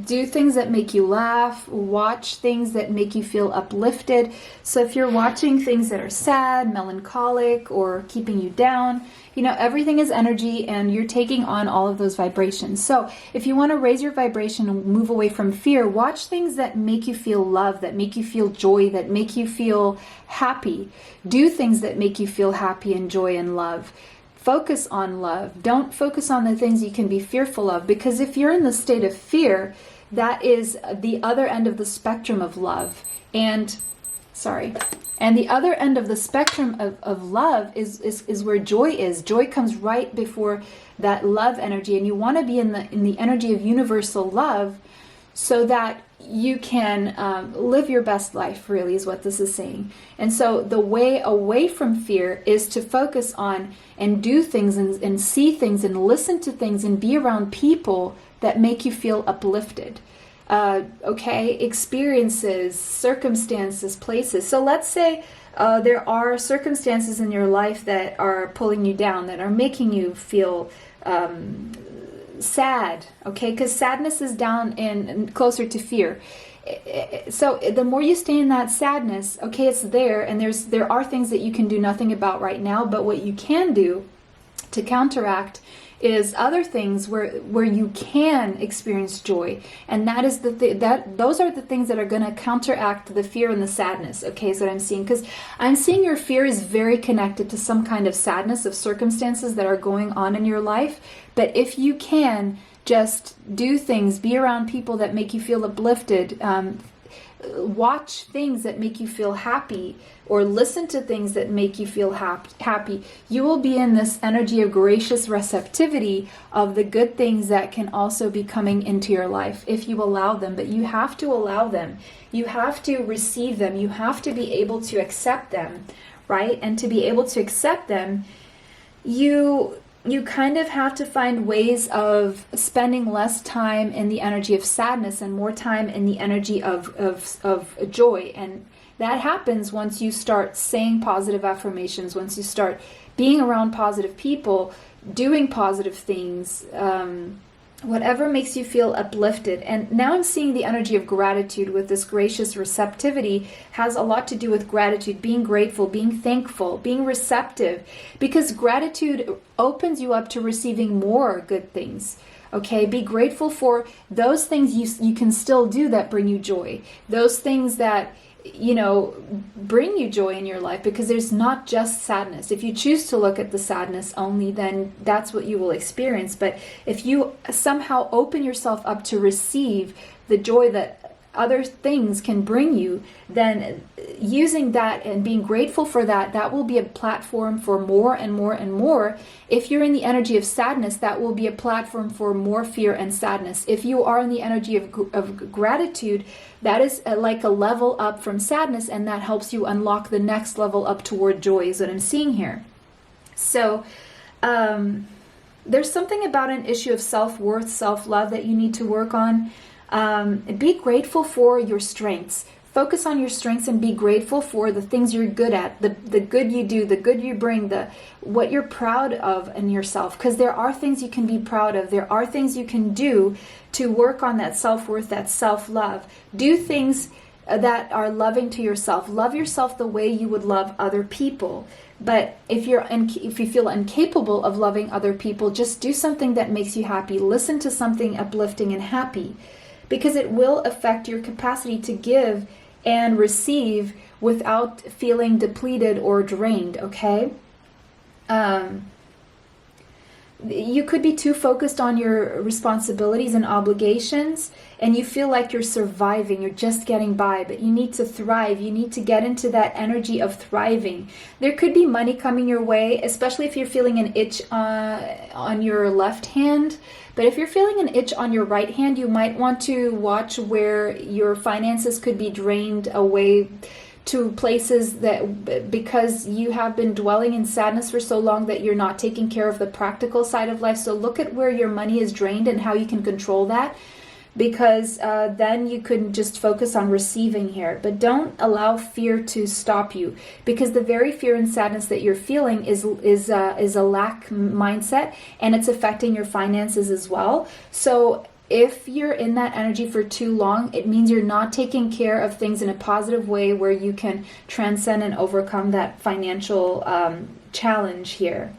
do things that make you laugh, watch things that make you feel uplifted. So if you're watching things that are sad, melancholic, or keeping you down, everything is energy, and you're taking on all of those vibrations. So if you want to raise your vibration and move away from fear, watch things that make you feel love, that make you feel joy, that make you feel happy. Do things that make you feel happy and joy and love. Focus on love. Don't focus on the things you can be fearful of, because if you're in the state of fear, that is the other end of the spectrum of love. And the other end of the spectrum of love is where joy is. Joy comes right before that love energy, and you want to be in the energy of universal love so that you can live your best life, really, is what this is saying. And so the way away from fear is to focus on and do things and see things and listen to things and be around people that make you feel uplifted. okay, experiences, circumstances, places. So let's say there are circumstances in your life that are pulling you down, that are making you feel sad, okay? Because sadness is down and closer to fear. So the more you stay in that sadness, okay, it's there, and there are things that you can do nothing about right now, but what you can do to counteract is other things where you can experience joy, and that is those are the things that are going to counteract the fear and the sadness. Okay, is what I'm seeing, because I'm seeing your fear is very connected to some kind of sadness of circumstances that are going on in your life. But if you can just do things, be around people that make you feel uplifted, watch things that make you feel happy, or listen to things that make you feel happy, you will be in this energy of gracious receptivity of the good things that can also be coming into your life if you allow them. But you have to allow them. You have to receive them. You have to be able to accept them, right? And to be able to accept them, you kind of have to find ways of spending less time in the energy of sadness and more time in the energy of joy. And that happens once you start saying positive affirmations, once you start being around positive people, doing positive things, whatever makes you feel uplifted. And now I'm seeing the energy of gratitude with this gracious receptivity has a lot to do with gratitude, being grateful, being thankful, being receptive, because gratitude opens you up to receiving more good things. Okay, be grateful for those things you can still do that bring you joy, those things that bring you joy in your life, because there's not just sadness. If you choose to look at the sadness only, then that's what you will experience. But if you somehow open yourself up to receive the joy that other things can bring you, then using that and being grateful for that, that will be a platform for more and more and more. If you're in the energy of sadness, that will be a platform for more fear and sadness. If you are in the energy of gratitude, that is like a level up from sadness, and that helps you unlock the next level up toward joy, is what I'm seeing here. So there's something about an issue of self-worth, self-love that you need to work on. Be grateful for your strengths. Focus on your strengths and be grateful for the things you're good at, the good you do, the good you bring, what you're proud of in yourself. Because there are things you can be proud of. There are things you can do to work on that self-worth, that self-love. Do things that are loving to yourself. Love yourself the way you would love other people. But if you feel incapable of loving other people, just do something that makes you happy. Listen to something uplifting and happy, because it will affect your capacity to give and receive without feeling depleted or drained, okay? You could be too focused on your responsibilities and obligations, and you feel like you're surviving, you're just getting by, but you need to thrive. You need to get into that energy of thriving. There could be money coming your way, especially if you're feeling an itch on your left hand. But if you're feeling an itch on your right hand, you might want to watch where your finances could be drained away to places that, because you have been dwelling in sadness for so long that you're not taking care of the practical side of life. So look at where your money is drained and how you can control that, because then you can just focus on receiving here. But don't allow fear to stop you, because the very fear and sadness that you're feeling is a lack mindset, and it's affecting your finances as well. So if you're in that energy for too long, it means you're not taking care of things in a positive way where you can transcend and overcome that financial challenge here.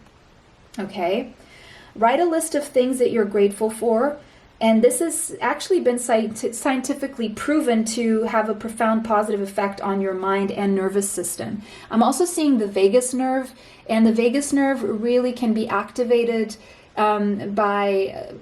Okay? Write a list of things that you're grateful for. And this has actually been scientifically proven to have a profound positive effect on your mind and nervous system. I'm also seeing the vagus nerve, and the vagus nerve really can be activated by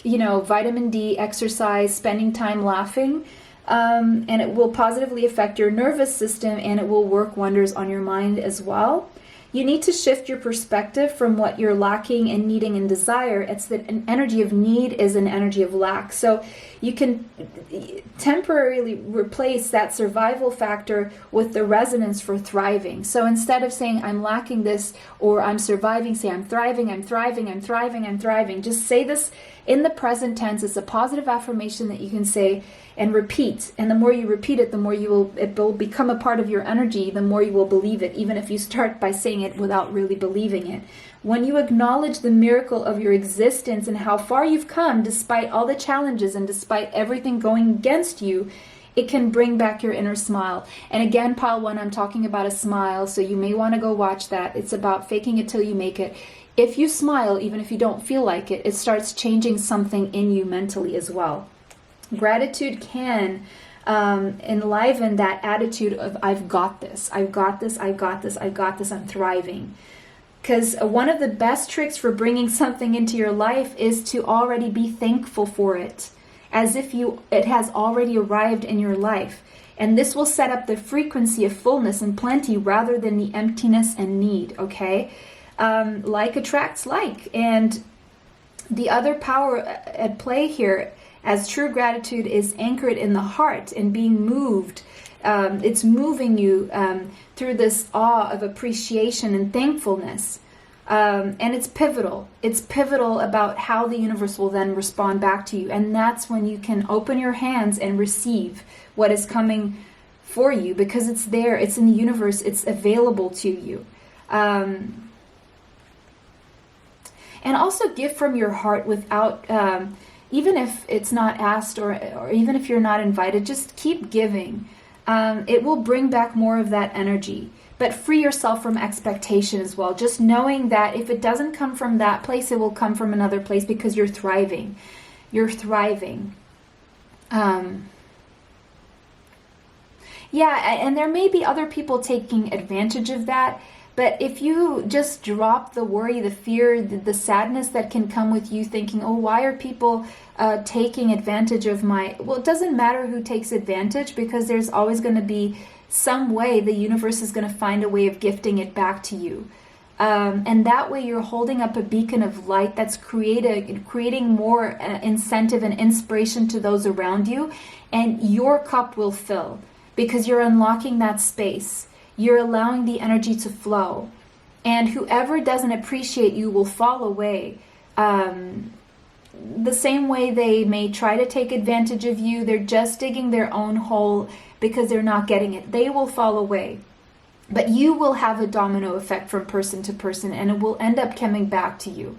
vitamin D, exercise, spending time laughing, and it will positively affect your nervous system, and it will work wonders on your mind as well. You need to shift your perspective from what you're lacking and needing and desire. It's that an energy of need is an energy of lack. So you can temporarily replace that survival factor with the resonance for thriving. So instead of saying I'm lacking this or I'm surviving, say I'm thriving, I'm thriving, I'm thriving, I'm thriving. Just say this in the present tense. It's a positive affirmation that you can say and repeat. And the more you repeat it, the more it will become a part of your energy, the more you will believe it, even if you start by saying it without really believing it. When you acknowledge the miracle of your existence and how far you've come despite all the challenges and despite everything going against you, it can bring back your inner smile. And again, pile one, I'm talking about a smile, so you may want to go watch that. It's about faking it till you make it. If you smile, even if you don't feel like it, it starts changing something in you mentally as well. Gratitude can enliven that attitude of I've got this, I've got this, I've got this, I've got this, I'm thriving. Because one of the best tricks for bringing something into your life is to already be thankful for it, as if it has already arrived in your life. And this will set up the frequency of fullness and plenty rather than the emptiness and need, okay? Like attracts like. And the other power at play here, as true gratitude is anchored in the heart and being moved. It's moving you through this awe of appreciation and thankfulness. And it's pivotal. It's pivotal about how the universe will then respond back to you. And that's when you can open your hands and receive what is coming for you, because it's there. It's in the universe. It's available to you. And also give from your heart without... even if it's not asked or even if you're not invited, just keep giving. It will bring back more of that energy. But free yourself from expectation as well. Just knowing that if it doesn't come from that place, it will come from another place, because you're thriving. You're thriving. Yeah, and there may be other people taking advantage of that. But if you just drop the worry, the fear, the sadness that can come with you thinking, oh, why are people taking advantage of my... Well, it doesn't matter who takes advantage, because there's always going to be some way the universe is going to find a way of gifting it back to you. And that way you're holding up a beacon of light that's creating more incentive and inspiration to those around you. And your cup will fill, because you're unlocking that space. You're allowing the energy to flow. And whoever doesn't appreciate you will fall away. The same way they may try to take advantage of you, they're just digging their own hole because they're not getting it. They will fall away. But you will have a domino effect from person to person, and it will end up coming back to you.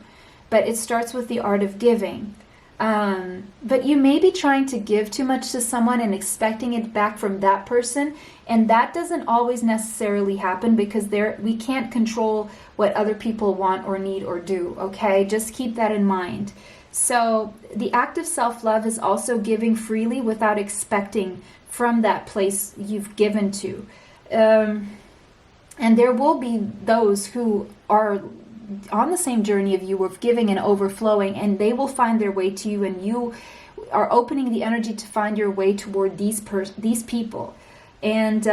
But it starts with the art of giving. But you may be trying to give too much to someone and expecting it back from that person, and that doesn't always necessarily happen, because we can't control what other people want or need or do, okay? Just keep that in mind. So the act of self-love is also giving freely without expecting from that place you've given to. And there will be those who are on the same journey of you of giving and overflowing, and they will find their way to you, and you are opening the energy to find your way toward these people. And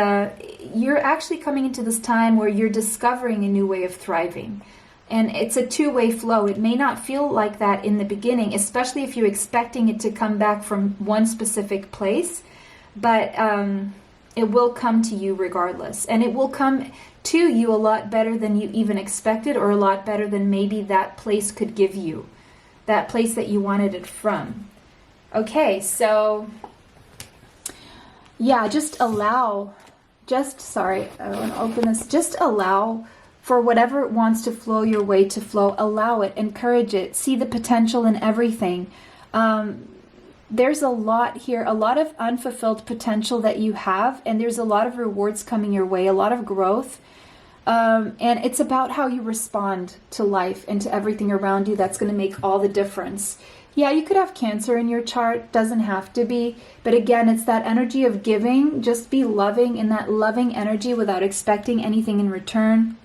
you're actually coming into this time where you're discovering a new way of thriving. And it's a two-way flow. It may not feel like that in the beginning, especially if you're expecting it to come back from one specific place, but it will come to you regardless. And it will come to you a lot better than you even expected, or a lot better than maybe that place could give you, that place that you wanted it from. Okay, so yeah, sorry, I want to open this. Just allow for whatever wants to flow your way to flow. Allow it, encourage it, see the potential in everything. There's a lot here, a lot of unfulfilled potential that you have, and there's a lot of rewards coming your way, a lot of growth. And it's about how you respond to life and to everything around you that's going to make all the difference. Yeah, you could have Cancer in your chart, doesn't have to be, but again, it's that energy of giving. Just be loving in that loving energy without expecting anything in return.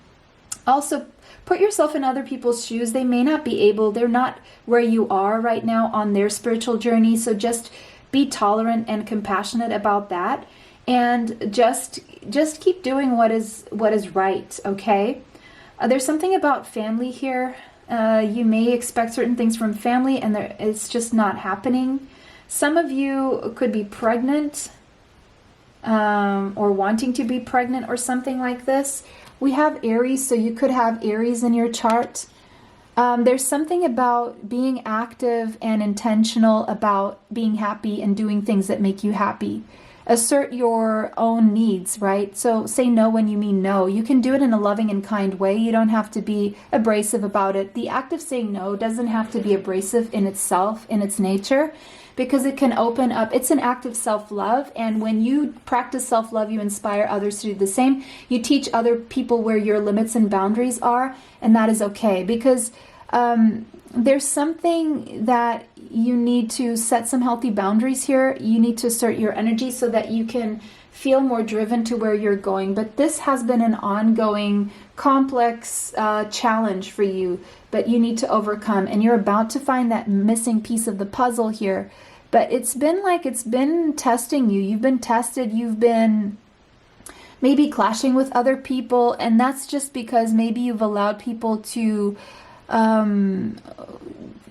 Also, put yourself in other people's shoes. They may not be able, they're not where you are right now on their spiritual journey, so just be tolerant and compassionate about that, and just keep doing what is right, okay? There's something about family here. You may expect certain things from family, and it's just not happening. Some of you could be pregnant, or wanting to be pregnant or something like this. We have Aries, so you could have Aries in your chart. There's something about being active and intentional about being happy and doing things that make you happy. Assert your own needs, right? So say no when you mean no. You can do it in a loving and kind way. You don't have to be abrasive about it. The act of saying no doesn't have to be abrasive in itself, in its nature, because it can open up. It's an act of self-love, and when you practice self-love, you inspire others to do the same. You teach other people where your limits and boundaries are, and that is okay, because there's something that you need to set some healthy boundaries here. You need to assert your energy so that you can feel more driven to where you're going. But this has been an ongoing, complex challenge for you, but you need to overcome. And you're about to find that missing piece of the puzzle here. But it's been testing you. You've been tested. You've been maybe clashing with other people. And that's just because maybe you've allowed people to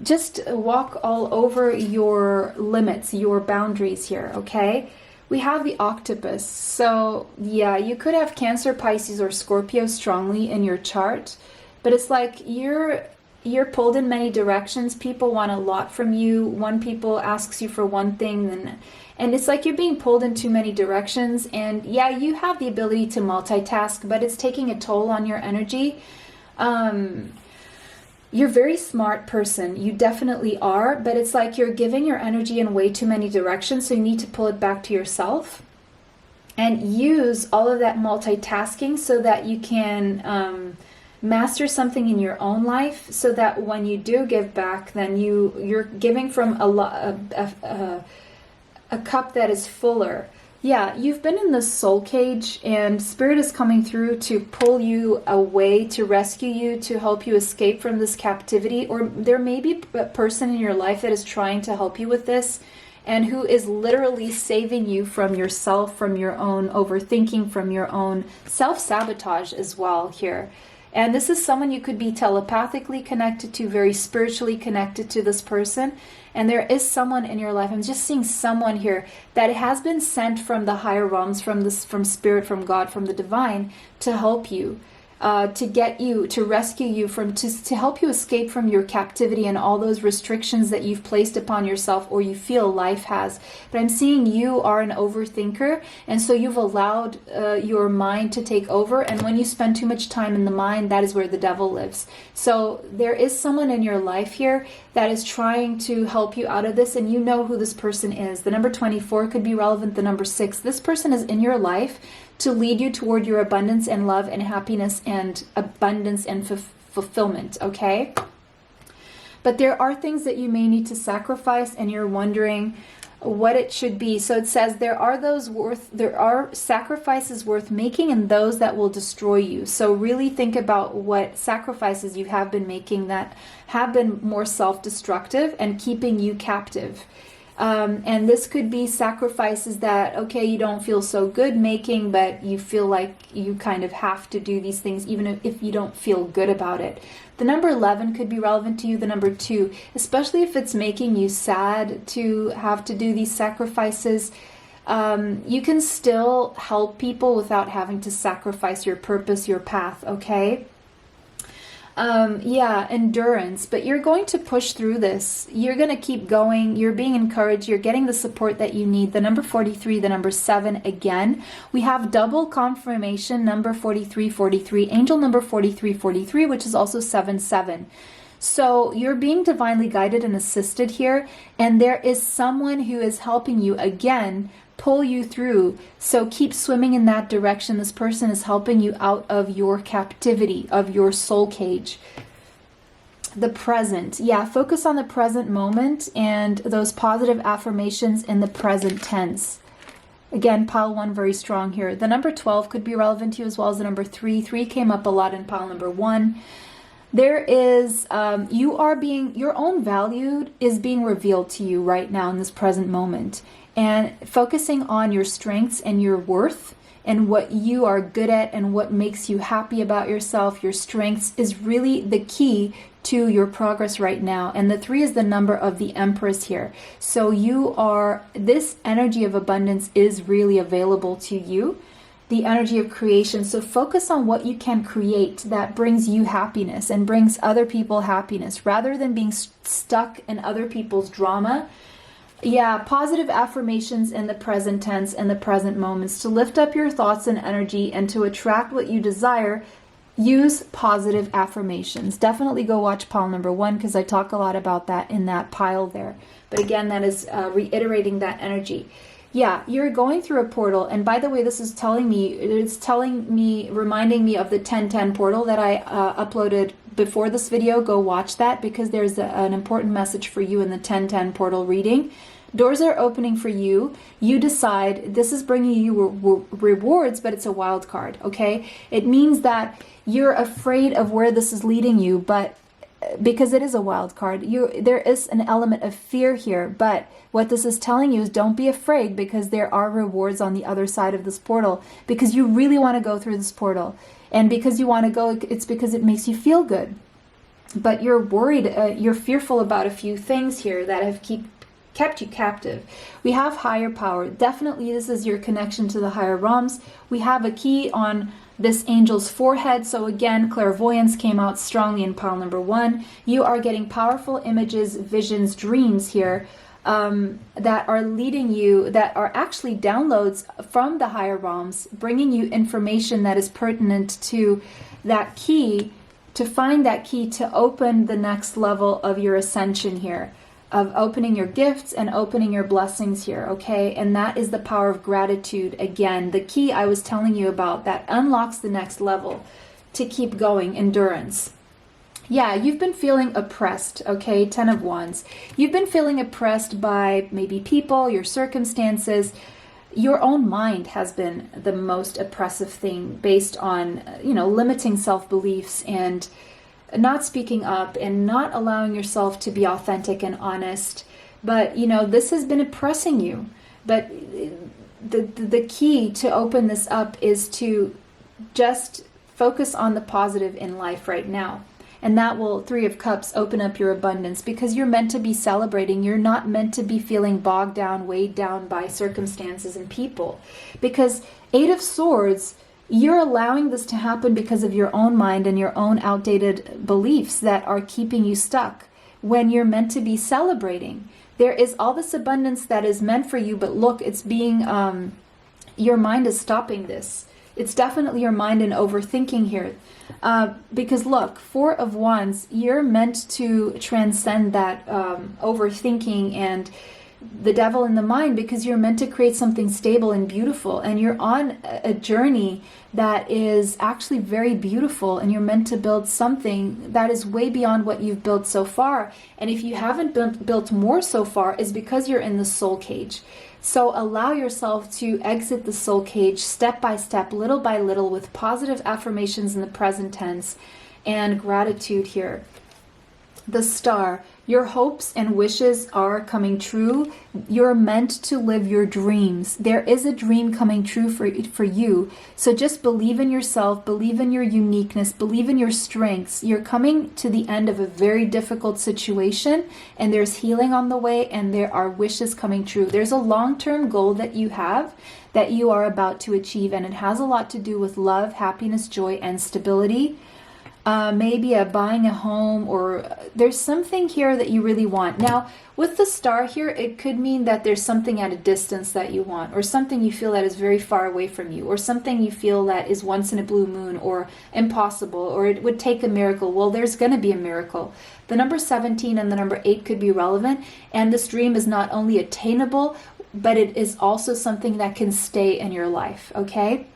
just walk all over your limits, your boundaries here, okay? We have the octopus. So yeah, you could have Cancer, Pisces, or Scorpio strongly in your chart, but it's like you're pulled in many directions. People want a lot from you. One people asks you for one thing, and it's like you're being pulled in too many directions. And yeah, you have the ability to multitask, but it's taking a toll on your energy. You're a very smart person. You definitely are, but it's like you're giving your energy in way too many directions, so you need to pull it back to yourself and use all of that multitasking so that you can master something in your own life, so that when you do give back, then you're giving from a cup that is fuller. Yeah, you've been in this soul cage, and Spirit is coming through to pull you away, to rescue you, to help you escape from this captivity. Or there may be a person in your life that is trying to help you with this, and who is literally saving you from yourself, from your own overthinking, from your own self-sabotage as well here. And this is someone you could be telepathically connected to, very spiritually connected to this person. And there is someone in your life, I'm just seeing someone here that has been sent from the higher realms, from Spirit, from God, from the divine, to help you, to get you, to rescue you from, to help you escape from your captivity and all those restrictions that you've placed upon yourself or you feel life has. But I'm seeing you are an overthinker, and so you've allowed your mind to take over, and when you spend too much time in the mind, that is where the devil lives. So there is someone in your life here that is trying to help you out of this, and you know who this person is. The number 24 could be relevant, the number 6. This person is in your life to lead you toward your abundance and love and happiness and abundance and fulfillment, okay? But there are things that you may need to sacrifice, and you're wondering what it should be. So it says there are sacrifices worth making, and those that will destroy you. So really think about what sacrifices you have been making that have been more self-destructive and keeping you captive. And this could be sacrifices that, okay, you don't feel so good making, but you feel like you kind of have to do these things even if you don't feel good about it. The number 11 could be relevant to you, the number 2, especially if it's making you sad to have to do these sacrifices. You can still help people without having to sacrifice your purpose, your path, okay? Yeah, endurance, but you're going to push through this. You're going to keep going. You're being encouraged. You're getting the support that you need. The number 43, the number 7 again. We have double confirmation, number 4343, angel number 4343, which is also 77. So you're being divinely guided and assisted here, and there is someone who is helping you again pull you through. So keep swimming in that direction. This person is helping you out of your captivity, of your soul cage. The present. Yeah, focus on the present moment and those positive affirmations in the present tense. Again, pile 1 very strong here. The number 12 could be relevant to you as well as the number 3. 3 came up a lot in pile number 1. There is, your own value is being revealed to you right now in this present moment. And focusing on your strengths and your worth and what you are good at and what makes you happy about yourself, your strengths, is really the key to your progress right now. And the 3 is the number of the Empress here. So this energy of abundance is really available to you, the energy of creation. So focus on what you can create that brings you happiness and brings other people happiness, rather than being stuck in other people's drama. Yeah, positive affirmations in the present tense and the present moments to lift up your thoughts and energy and to attract what you desire. Use positive affirmations. Definitely go watch pile number 1, because I talk a lot about that in that pile there. But again, that is reiterating that energy. Yeah, you're going through a portal. And by the way, this is reminding me of the 1010 portal that I uploaded before this video. Go watch that, because there's an important message for you in the 1010 portal reading. Doors are opening for you. You decide this is bringing you rewards, but it's a wild card, okay? It means that you're afraid of where this is leading you, but because it is a wild card, there is an element of fear here. But what this is telling you is don't be afraid, because there are rewards on the other side of this portal, because you really want to go through this portal. And because you want to go, it's because it makes you feel good. But you're worried, you're fearful about a few things here that have kept you captive. We have higher power. Definitely this is your connection to the higher realms. We have a key on this angel's forehead. So again, clairvoyance came out strongly in pile number 1. You are getting powerful images, visions, dreams here that are leading you, that are actually downloads from the higher realms, bringing you information that is pertinent to that key, to find that key to open the next level of your ascension here, of opening your gifts and opening your blessings here, okay? And that is the power of gratitude. Again, the key I was telling you about that unlocks the next level to keep going, endurance. Yeah, you've been feeling oppressed, okay? 10 of Wands. You've been feeling oppressed by maybe people, your circumstances. Your own mind has been the most oppressive thing, based on, limiting self-beliefs and not speaking up and not allowing yourself to be authentic and honest. But, this has been oppressing you. But the key to open this up is to just focus on the positive in life right now. And that will, 3 of Cups, open up your abundance, because you're meant to be celebrating. You're not meant to be feeling bogged down, weighed down by circumstances and people. Because 8 of Swords, you're allowing this to happen because of your own mind and your own outdated beliefs that are keeping you stuck, when you're meant to be celebrating. There is all this abundance that is meant for you, but look, it's being, your mind is stopping this. It's definitely your mind and overthinking here. Because look, 4 of Wands, you're meant to transcend that overthinking and the devil in the mind, because you're meant to create something stable and beautiful, and you're on a journey that is actually very beautiful, and you're meant to build something that is way beyond what you've built so far. And if you haven't built more so far, is because you're in the soul cage. So allow yourself to exit the soul cage step by step, little by little, with positive affirmations in the present tense and gratitude here. The Star, your hopes and wishes are coming true. You're meant to live your dreams. There is a dream coming true for you. So just believe in yourself, believe in your uniqueness, believe in your strengths. You're coming to the end of a very difficult situation, and there's healing on the way, and there are wishes coming true. There's a long-term goal that you have that you are about to achieve, and it has a lot to do with love, happiness, joy, and stability. Maybe buying a home, or there's something here that you really want. Now, with the Star here, it could mean that there's something at a distance that you want, or something you feel that is very far away from you, or something you feel that is once in a blue moon, or impossible, or it would take a miracle. Well, there's going to be a miracle. The number 17 and the number 8 could be relevant, and this dream is not only attainable, but it is also something that can stay in your life, okay?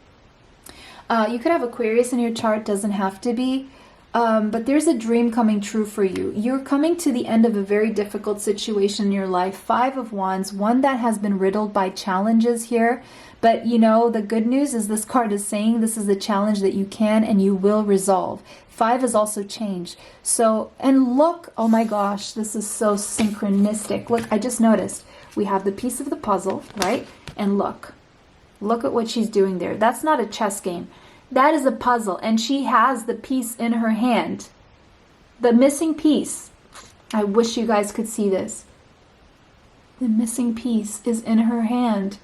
You could have Aquarius in your chart, doesn't have to be. But there's a dream coming true for you. You're coming to the end of a very difficult situation in your life. 5 of Wands, one that has been riddled by challenges here. But the good news is this card is saying this is a challenge that you can and you will resolve. 5 is also change. So, and look, oh my gosh, this is so synchronistic. Look, I just noticed we have the piece of the puzzle, right? And look at what she's doing there. That's not a chess game. That is a puzzle, and she has the piece in her hand. The missing piece. I wish you guys could see this. The missing piece is in her hand.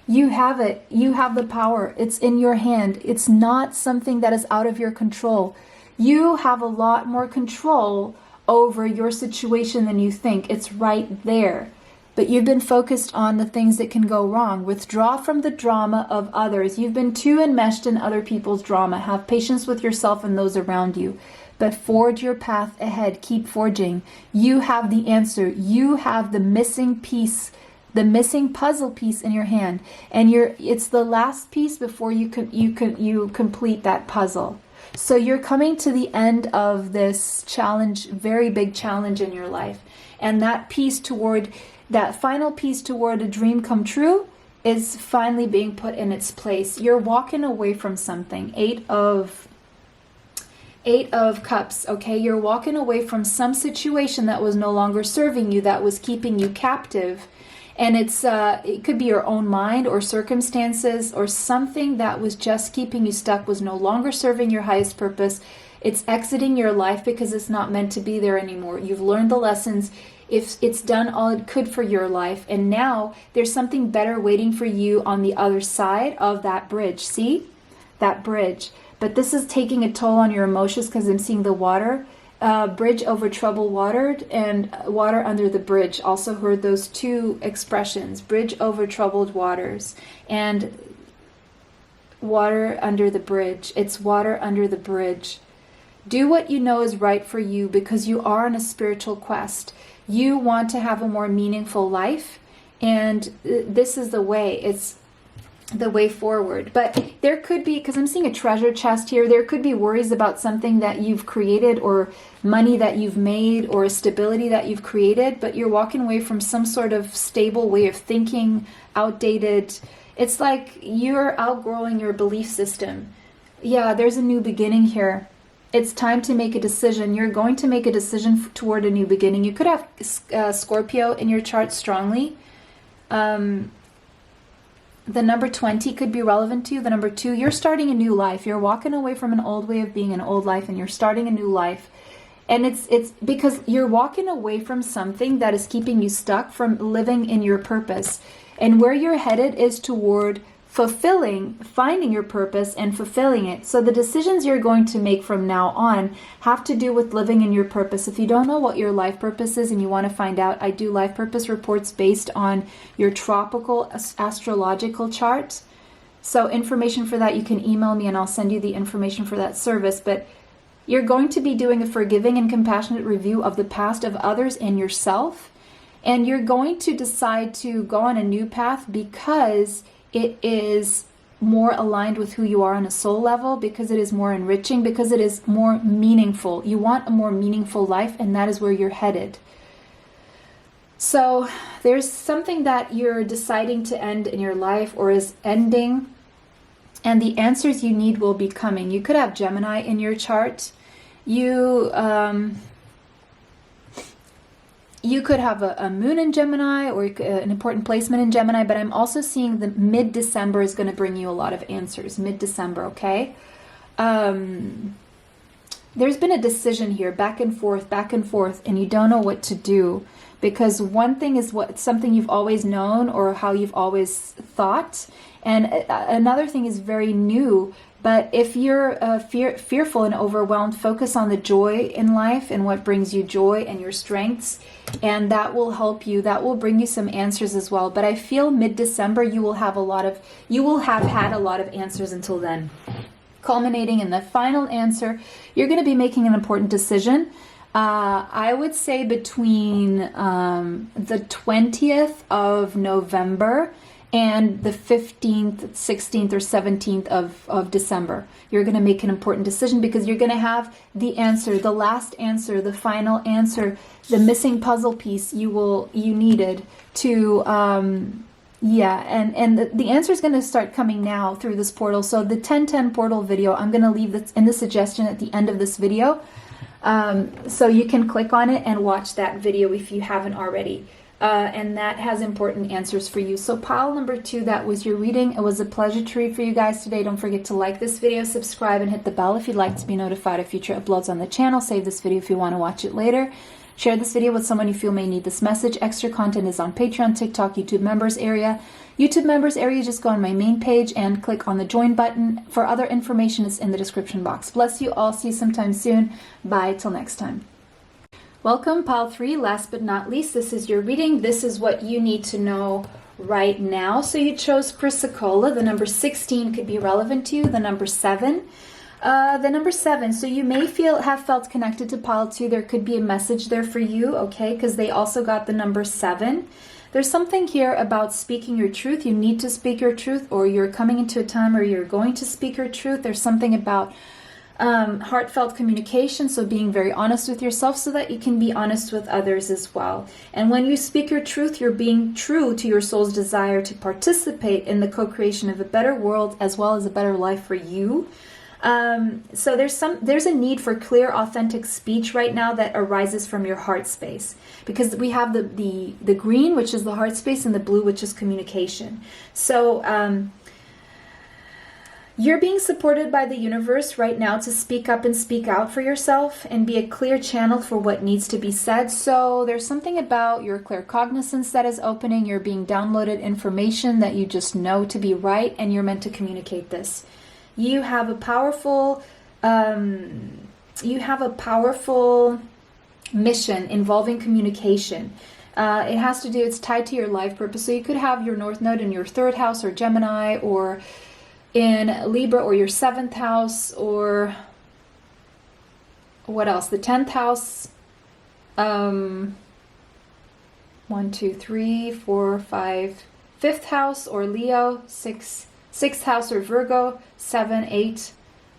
You have it. You have the power. It's in your hand. It's not something that is out of your control. You have a lot more control over your situation than you think. It's right there. But you've been focused on the things that can go wrong. Withdraw from the drama of others. You've been too enmeshed in other people's drama. Have patience with yourself and those around you. But forge your path ahead. Keep forging. You have the answer. You have the missing piece, the missing puzzle piece in your hand. And it's the last piece before you complete that puzzle. So you're coming to the end of this challenge, very big challenge in your life. And that piece toward, that final piece toward a dream come true is finally being put in its place. You're walking away from something. Eight of Cups, okay? You're walking away from some situation that was no longer serving you, that was keeping you captive. And it could be your own mind or circumstances or something that was just keeping you stuck, was no longer serving your highest purpose. It's exiting your life because it's not meant to be there anymore. You've learned the lessons. It's done all it could for your life. And now there's something better waiting for you on the other side of that bridge. See? That bridge. But this is taking a toll on your emotions because I'm seeing the water. Bridge over troubled water and water under the bridge. Also heard those two expressions. Bridge over troubled waters and water under the bridge. It's water under the bridge. Do what you know is right for you because you are on a spiritual quest. You want to have a more meaningful life, and this is the way. It's the way forward. But there could be, because I'm seeing a treasure chest here, there could be worries about something that you've created or money that you've made or a stability that you've created, but you're walking away from some sort of stable way of thinking, outdated. It's like you're outgrowing your belief system. Yeah, there's a new beginning here. It's time to make a decision. You're going to make a decision toward a new beginning. You could have Scorpio in your chart strongly. The number 20 could be relevant to you. The number 2, you're starting a new life. You're walking away from an old way of being, an old life, and you're starting a new life. And it's because you're walking away from something that is keeping you stuck from living in your purpose. And where you're headed is toward finding your purpose and fulfilling it. So the decisions you're going to make from now on have to do with living in your purpose. If you don't know what your life purpose is and you want to find out, I do life purpose reports based on your tropical astrological chart. So information for that, you can email me and I'll send you the information for that service. But you're going to be doing a forgiving and compassionate review of the past of others and yourself. And you're going to decide to go on a new path because it is more aligned with who you are on a soul level, because it is more enriching, because it is more meaningful. You want a more meaningful life, and that is where you're headed. So there's something that you're deciding to end in your life or is ending, and the answers you need will be coming. You could have Gemini in your chart. You could have a moon in Gemini or an important placement in Gemini, but I'm also seeing the mid-December is going to bring you a lot of answers. Mid-December, okay? There's been a decision here, back and forth, and you don't know what to do. Because one thing is something you've always known or how you've always thought, and another thing is very new. But if you're fearful and overwhelmed, focus on the joy in life and what brings you joy and your strengths, and that will help you. That will bring you some answers as well. But I feel mid-December you will have had a lot of answers until then. Culminating in the final answer, you're going to be making an important decision. I would say between the 20th of November and the 15th, 16th, or 17th of December. You're going to make an important decision because you're going to have the answer, the last answer, the final answer, the missing puzzle piece you needed to, and the answer is going to start coming now through this portal. So the 1010 portal video, I'm going to leave this in the suggestion at the end of this video. So you can click on it and watch that video if you haven't already. and that has important answers for you. So pile number 2, that was your reading. It was a pleasure to read for you guys today. Don't forget to like this video, subscribe, and hit the bell if you'd like to be notified of future uploads on the channel. Save this video if you want to watch it later. Share this video with someone you feel may need this message. Extra content is on Patreon, TikTok, YouTube members area. YouTube members area, just go on my main page and click on the join button. For other information, it's in the description box. Bless you all. See you sometime soon. Bye till next time. Welcome, pile 3. Last but not least, this is your reading. This is what you need to know right now. So you chose Chrysocolla. The number 16 could be relevant to you. The number 7. So you may have felt connected to pile 2. There could be a message there for you, okay? Because they also got the number 7. There's something here about speaking your truth. You need to speak your truth, or you're coming into a time where you're going to speak your truth. There's something about heartfelt communication, so being very honest with yourself so that you can be honest with others as well. And when you speak your truth, you're being true to your soul's desire to participate in the co-creation of a better world as well as a better life for you. So there's a need for clear, authentic speech right now that arises from your heart space, because we have the green, which is the heart space, and the blue, which is communication. So you're being supported by the universe right now to speak up and speak out for yourself and be a clear channel for what needs to be said. So there's something about your clear cognizance that is opening. You're being downloaded information that you just know to be right, and you're meant to communicate this. You have a powerful mission involving communication. It has to do, it's tied to your life purpose. So you could have your North Node in your 3rd house, or Gemini, or in Libra, or your 7th house, or what else? The 10th house. 1, 2, 3, 4, 5. 5th house, or Leo. 6th house, or Virgo. 7, 8,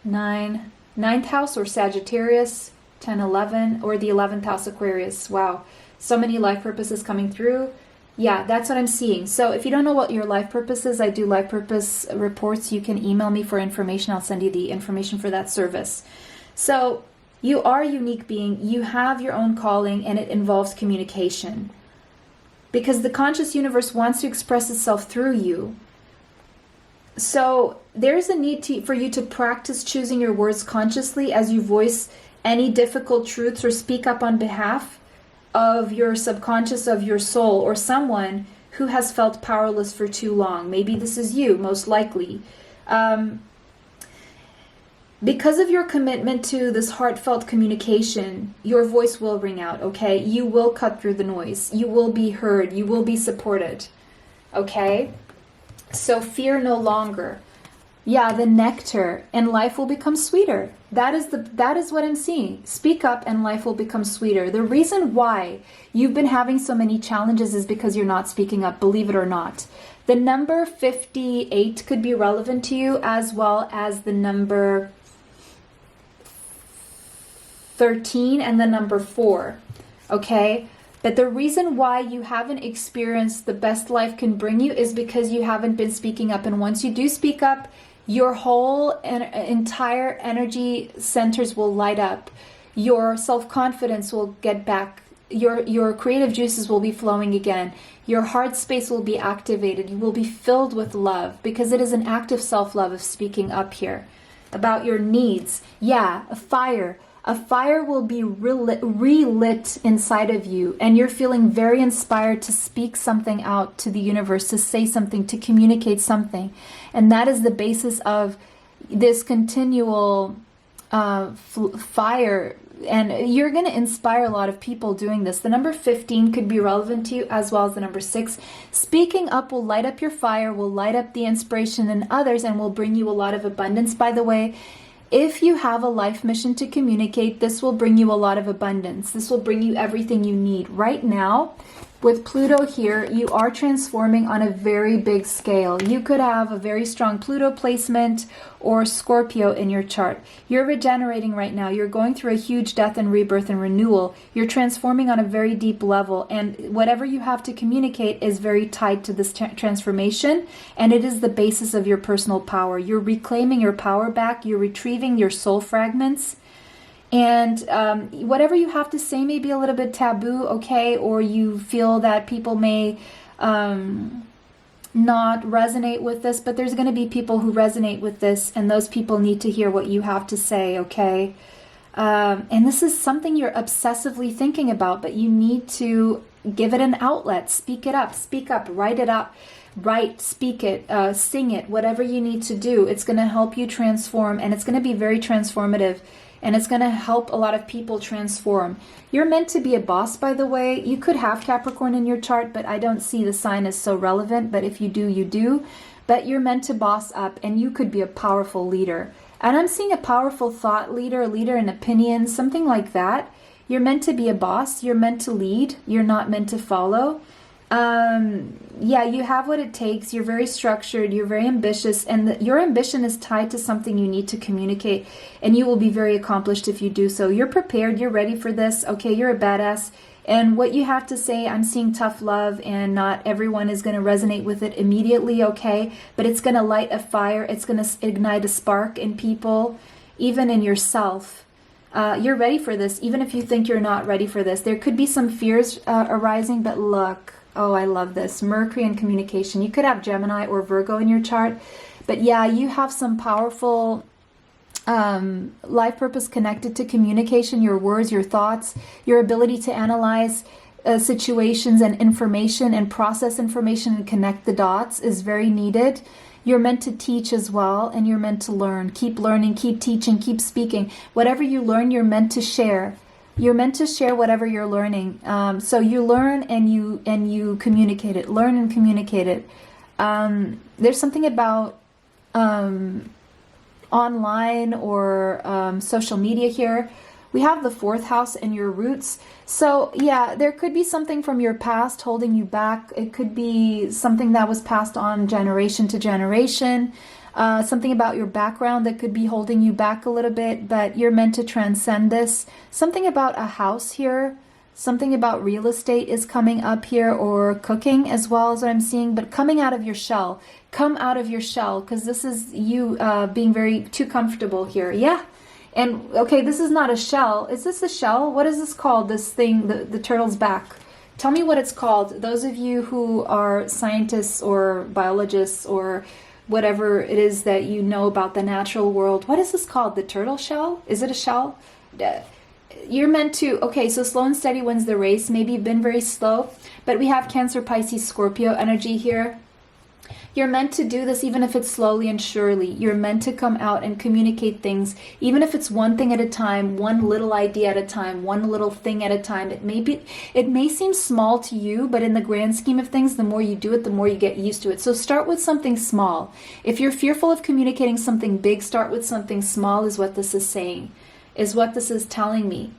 9. 9th house, or Sagittarius. 10, 11, or the 11th house, Aquarius. Wow, so many life purposes coming through. Yeah, that's what I'm seeing. So if you don't know what your life purpose is, I do life purpose reports. You can email me for information. I'll send you the information for that service. So you are a unique being. You have your own calling, and it involves communication, because the conscious universe wants to express itself through you. So there's a need for you to practice choosing your words consciously as you voice any difficult truths or speak up on behalf of your subconscious, of your soul, or someone who has felt powerless for too long. Maybe this is you, most likely. Because of your commitment to this heartfelt communication, your voice will ring out, okay? You will cut through the noise. You will be heard. You will be supported, okay? So fear no longer. Yeah, the nectar, and life will become sweeter. That is what I'm seeing. Speak up and life will become sweeter. The reason why you've been having so many challenges is because you're not speaking up, believe it or not. The number 58 could be relevant to you, as well as the number 13 and the number 4. Okay? But the reason why you haven't experienced the best life can bring you is because you haven't been speaking up. And once you do speak up, your whole entire energy centers will light up. Your self-confidence will get back. Your creative juices will be flowing again. Your heart space will be activated. You will be filled with love, because it is an act of self-love of speaking up here about your needs. Yeah, a fire. A fire will be relit inside of you, and you're feeling very inspired to speak something out to the universe, to say something, to communicate something. And that is the basis of this continual fire. And you're going to inspire a lot of people doing this. The number 15 could be relevant to you, as well as the number 6. Speaking up will light up your fire, will light up the inspiration in others, and will bring you a lot of abundance. By the way, if you have a life mission to communicate, this will bring you a lot of abundance. This will bring you everything you need. Right now, with Pluto here, you are transforming on a very big scale. You could have a very strong Pluto placement or Scorpio in your chart. You're regenerating right now. You're going through a huge death and rebirth and renewal. You're transforming on a very deep level. And whatever you have to communicate is very tied to this transformation. And it is the basis of your personal power. You're reclaiming your power back. You're retrieving your soul fragments. And whatever you have to say may be a little bit taboo, okay? Or you feel that people may not resonate with this, but there's going to be people who resonate with this, and those people need to hear what you have to say, okay? And this is something you're obsessively thinking about, but you need to give it an outlet. Speak it up, speak up, write it up, write, speak it, sing it, whatever you need to do. It's going to help you transform, and it's going to be very transformative, and it's going to help a lot of people transform. You're meant to be a boss, by the way. You could have Capricorn in your chart, but I don't see the sign as so relevant, but if you do, you do. But you're meant to boss up, and you could be a powerful leader. And I'm seeing a powerful thought leader, a leader in opinion, something like that. You're meant to be a boss. You're meant to lead. You're not meant to follow. Yeah, you have what it takes. You're very structured. You're very ambitious. And your ambition is tied to something you need to communicate. And you will be very accomplished if you do so. You're prepared. You're ready for this. Okay, you're a badass. And what you have to say, I'm seeing tough love, and not everyone is going to resonate with it immediately, okay? But it's going to light a fire. It's going to ignite a spark in people, even in yourself. You're ready for this, even if you think you're not ready for this. There could be some fears arising, but look, oh, I love this. Mercury and communication. You could have Gemini or Virgo in your chart, but yeah, you have some powerful life purpose connected to communication, your words, your thoughts, your ability to analyze situations and information and process information and connect the dots is very needed. You're meant to teach as well, and you're meant to learn. Keep learning, keep teaching, keep speaking. Whatever you learn, you're meant to share. You're meant to share whatever you're learning. So you learn and you communicate it. Learn and communicate it. There's something about online or social media here. We have the 4th house and your roots. So yeah, there could be something from your past holding you back. It could be something that was passed on generation to generation. Something about your background that could be holding you back a little bit, but you're meant to transcend this. Something about a house here. Something about real estate is coming up here, or cooking as well, as what I'm seeing, but coming out of your shell. Come out of your shell, because this is you being very too comfortable here. Yeah. And okay, this is not a shell. Is this a shell? What is this called? This thing, the turtle's back. Tell me what it's called. Those of you who are scientists or biologists or whatever it is that you know about the natural world. What is this called? The turtle shell? Is it a shell? You're meant to, okay, so slow and steady wins the race. Maybe you've been very slow, but we have Cancer, Pisces, Scorpio energy here. You're meant to do this even if it's slowly and surely. You're meant to come out and communicate things, even if it's one thing at a time, one little idea at a time, one little thing at a time. It may seem small to you, but in the grand scheme of things, the more you do it, the more you get used to it. So start with something small. If you're fearful of communicating something big, start with something small, is what this is saying, is what this is telling me.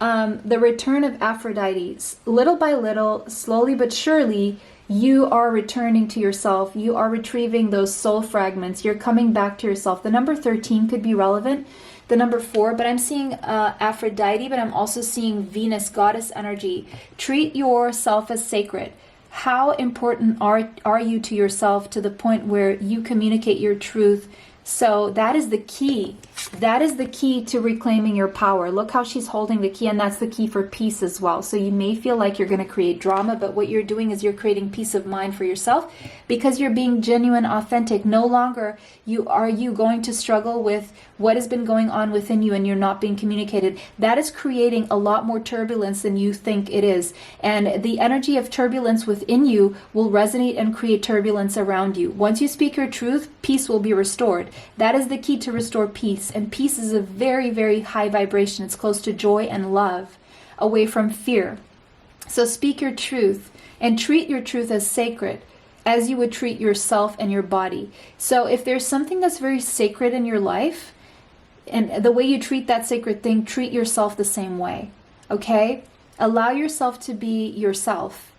The return of Aphrodite. Little by little, slowly but surely, you are returning to yourself. You are retrieving those soul fragments. You're coming back to yourself. The number 13 could be relevant. The number 4, but I'm seeing Aphrodite, but I'm also seeing Venus, goddess energy. Treat yourself as sacred. How important are you to yourself, to the point where you communicate your truth? So that is the key. That is the key to reclaiming your power. Look how she's holding the key, and that's the key for peace as well. So you may feel like you're going to create drama, but what you're doing is you're creating peace of mind for yourself, because you're being genuine, authentic. No longer are you going to struggle with what has been going on within you and you're not being communicated. That is creating a lot more turbulence than you think it is. And the energy of turbulence within you will resonate and create turbulence around you. Once you speak your truth, peace will be restored. That is the key to restore peace. And peace is a very, very high vibration. It's close to joy and love, away from fear. So speak your truth and treat your truth as sacred, as you would treat yourself and your body. So if there's something that's very sacred in your life, and the way you treat that sacred thing, treat yourself the same way. Okay? Allow yourself to be yourself.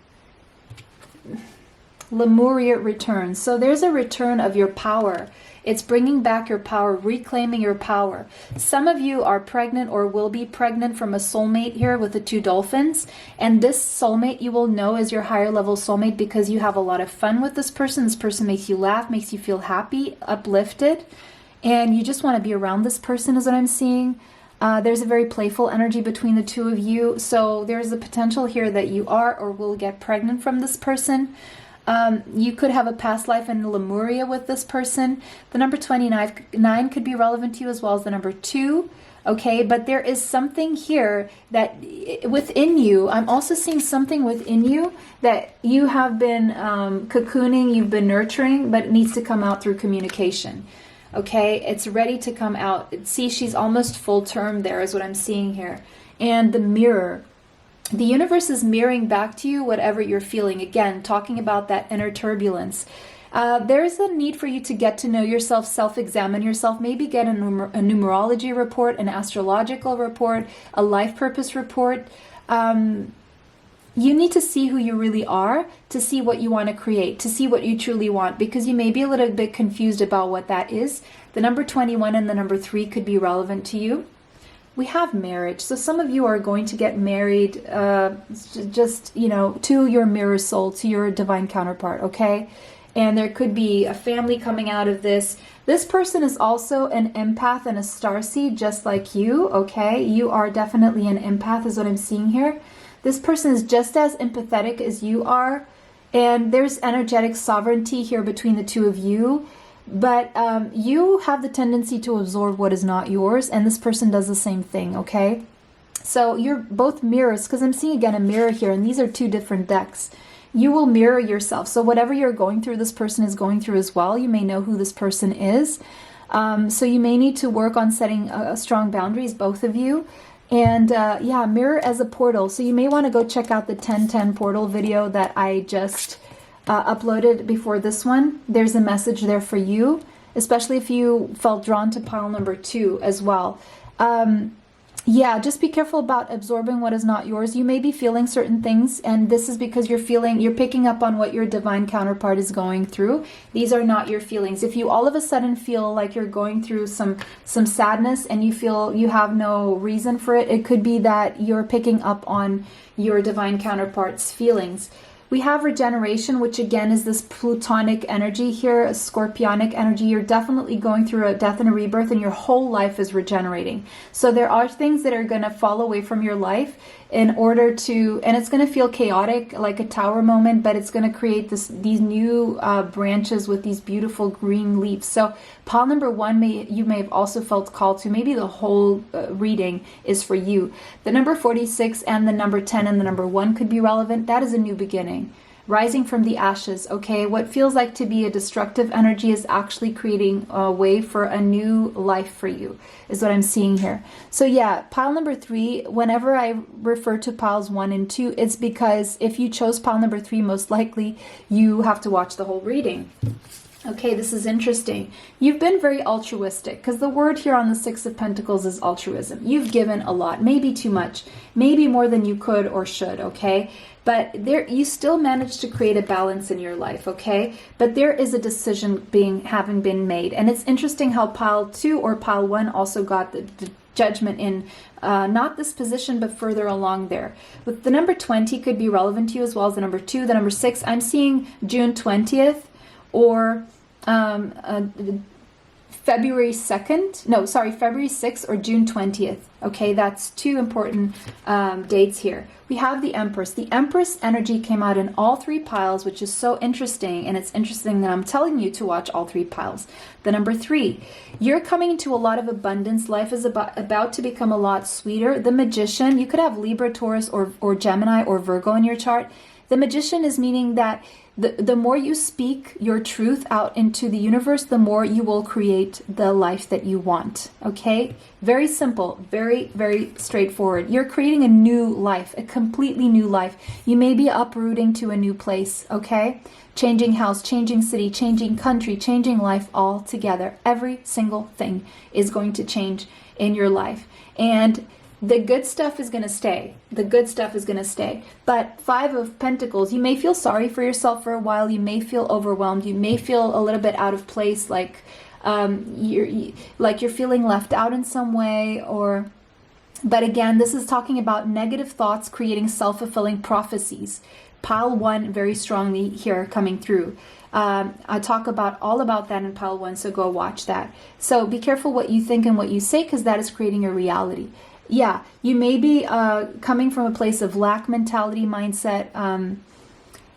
Lemuria returns. So there's a return of your power. It's bringing back your power, reclaiming your power. Some of you are pregnant or will be pregnant from a soulmate here with the 2 dolphins. And this soulmate you will know is your higher level soulmate, because you have a lot of fun with this person. This person makes you laugh, makes you feel happy, uplifted. And you just want to be around this person, is what I'm seeing. There's a very playful energy between the two of you. So there's a potential here that you are or will get pregnant from this person. You could have a past life in Lemuria with this person. The number 29 could be relevant to you, as well as the number 2. Okay, but there is something here that within you, I'm also seeing something within you that you have been cocooning, you've been nurturing, but it needs to come out through communication. Okay, it's ready to come out. See, she's almost full term there is what I'm seeing here. And the mirror. The universe is mirroring back to you whatever you're feeling. Again, talking about that inner turbulence. There's a need for you to get to know yourself, self-examine yourself, maybe get a numerology report, an astrological report, a life purpose report. You need to see who you really are, to see what you want to create, to see what you truly want, because you may be a little bit confused about what that is. The number 21 and the number 3 could be relevant to you. We have marriage. So some of you are going to get married just, to your mirror soul, to your divine counterpart, okay? And there could be a family coming out of this. This person is also an empath and a starseed, just like you, okay? You are definitely an empath is what I'm seeing here. This person is just as empathetic as you are. And there's energetic sovereignty here between the two of you. But you have the tendency to absorb what is not yours, and this person does the same thing, okay? So you're both mirrors, because I'm seeing again a mirror here, and these are two different decks. You will mirror yourself. So whatever you're going through, this person is going through as well. You may know who this person is. So you may need to work on setting strong boundaries, both of you. And yeah, mirror as a portal. So you may want to go check out the 1010 portal video that I just uploaded before this one. There's a message there for you, especially if you felt drawn to pile number 2 as well. Yeah, just be careful about absorbing what is not yours. You may be feeling certain things, and this is because you're picking up on what your divine counterpart is going through. These are not your feelings. If you all of a sudden feel like you're going through some sadness and you feel you have no reason for it, it could be that you're picking up on your divine counterpart's feelings. We have regeneration, which again is this plutonic energy here, a scorpionic energy. You're definitely going through a death and a rebirth, and your whole life is regenerating. So there are things that are going to fall away from your life in order to, and it's going to feel chaotic, like a tower moment, but it's going to create these new branches with these beautiful green leaves. So pile number 1, you may have also felt called to. Maybe the whole reading is for you. The number 46 and the number 10 and the number 1 could be relevant. That is a new beginning. Rising from the ashes, okay? What feels like to be a destructive energy is actually creating a way for a new life for you, is what I'm seeing here. So yeah, pile number 3, whenever I refer to piles 1 and 2, it's because if you chose pile number 3, most likely you have to watch the whole reading. Okay, this is interesting. You've been very altruistic, because the word here on the 6 of Pentacles is altruism. You've given a lot, maybe too much, maybe more than you could or should, okay? But there, you still managed to create a balance in your life, okay? But there is a decision having been made. And it's interesting how pile 2 or pile 1 also got the judgment in not this position, but further along there. With the number 20 could be relevant to you, as well as the number 2, the number 6. I'm seeing June 20th or February 2nd. No, sorry, February 6th or June 20th. Okay, that's 2 important dates here. We have the Empress. The Empress energy came out in all 3 piles, which is so interesting. And it's interesting that I'm telling you to watch all 3 piles. The number 3, you're coming into a lot of abundance. Life is about to become a lot sweeter. The Magician, you could have Libra, Taurus, or Gemini or Virgo in your chart. The Magician is meaning that the more you speak your truth out into the universe, the more you will create the life that you want. Okay? Very simple, very, very straightforward. You're creating a new life, a completely new life. You may be uprooting to a new place, okay? Changing house, changing city, changing country, changing life all together. Every single thing is going to change in your life. And the good stuff is going to stay. The good stuff is going to stay. But 5 of Pentacles, you may feel sorry for yourself for a while. You may feel overwhelmed. You may feel a little bit out of place, like you're feeling left out in some way. But again, this is talking about negative thoughts creating self-fulfilling prophecies. pile 1 very strongly here coming through. I talk about all about that in pile 1, so go watch that. So be careful what you think and what you say, because that is creating your reality. Yeah, you may be coming from a place of lack mentality mindset,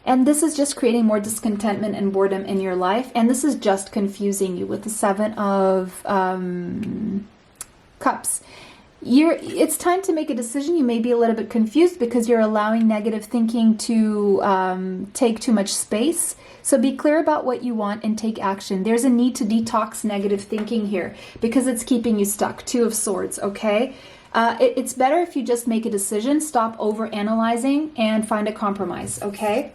and this is just creating more discontentment and boredom in your life, and this is just confusing you with the 7 of Cups. It's time to make a decision. You may be a little bit confused because you're allowing negative thinking to take too much space. So be clear about what you want and take action. There's a need to detox negative thinking here because it's keeping you stuck. 2 of Swords, okay? It's better if you just make a decision, stop over-analyzing, and find a compromise, okay?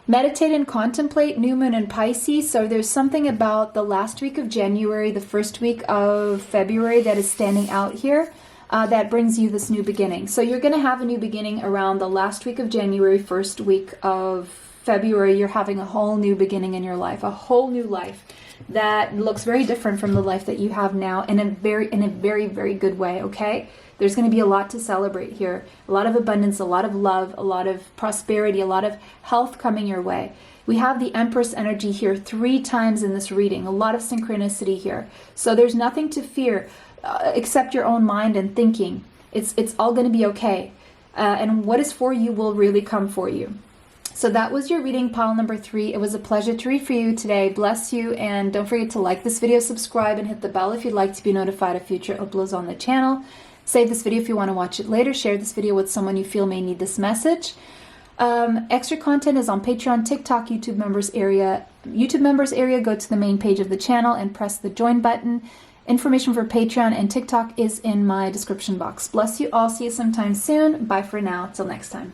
Meditate and contemplate, new moon in Pisces. So there's something about the last week of January, the first week of February that is standing out here that brings you this new beginning. So you're going to have a new beginning around the last week of January, first week of February. You're having a whole new beginning in your life, a whole new life that looks very different from the life that you have now in a very, very good way, okay? There's going to be a lot to celebrate here. A lot of abundance, a lot of love, a lot of prosperity, a lot of health coming your way. We have the Empress energy here 3 times in this reading. A lot of synchronicity here. So there's nothing to fear except your own mind and thinking. It's all going to be okay. And what is for you will really come for you. So that was your reading, pile number 3. It was a pleasure to read for you today. Bless you. And don't forget to like this video, subscribe, and hit the bell if you'd like to be notified of future uploads on the channel. Save this video if you want to watch it later. Share this video with someone you feel may need this message. Extra content is on Patreon, TikTok, YouTube members area. YouTube members area, go to the main page of the channel and press the join button. Information for Patreon and TikTok is in my description box. Bless you all. See you sometime soon. Bye for now. Till next time.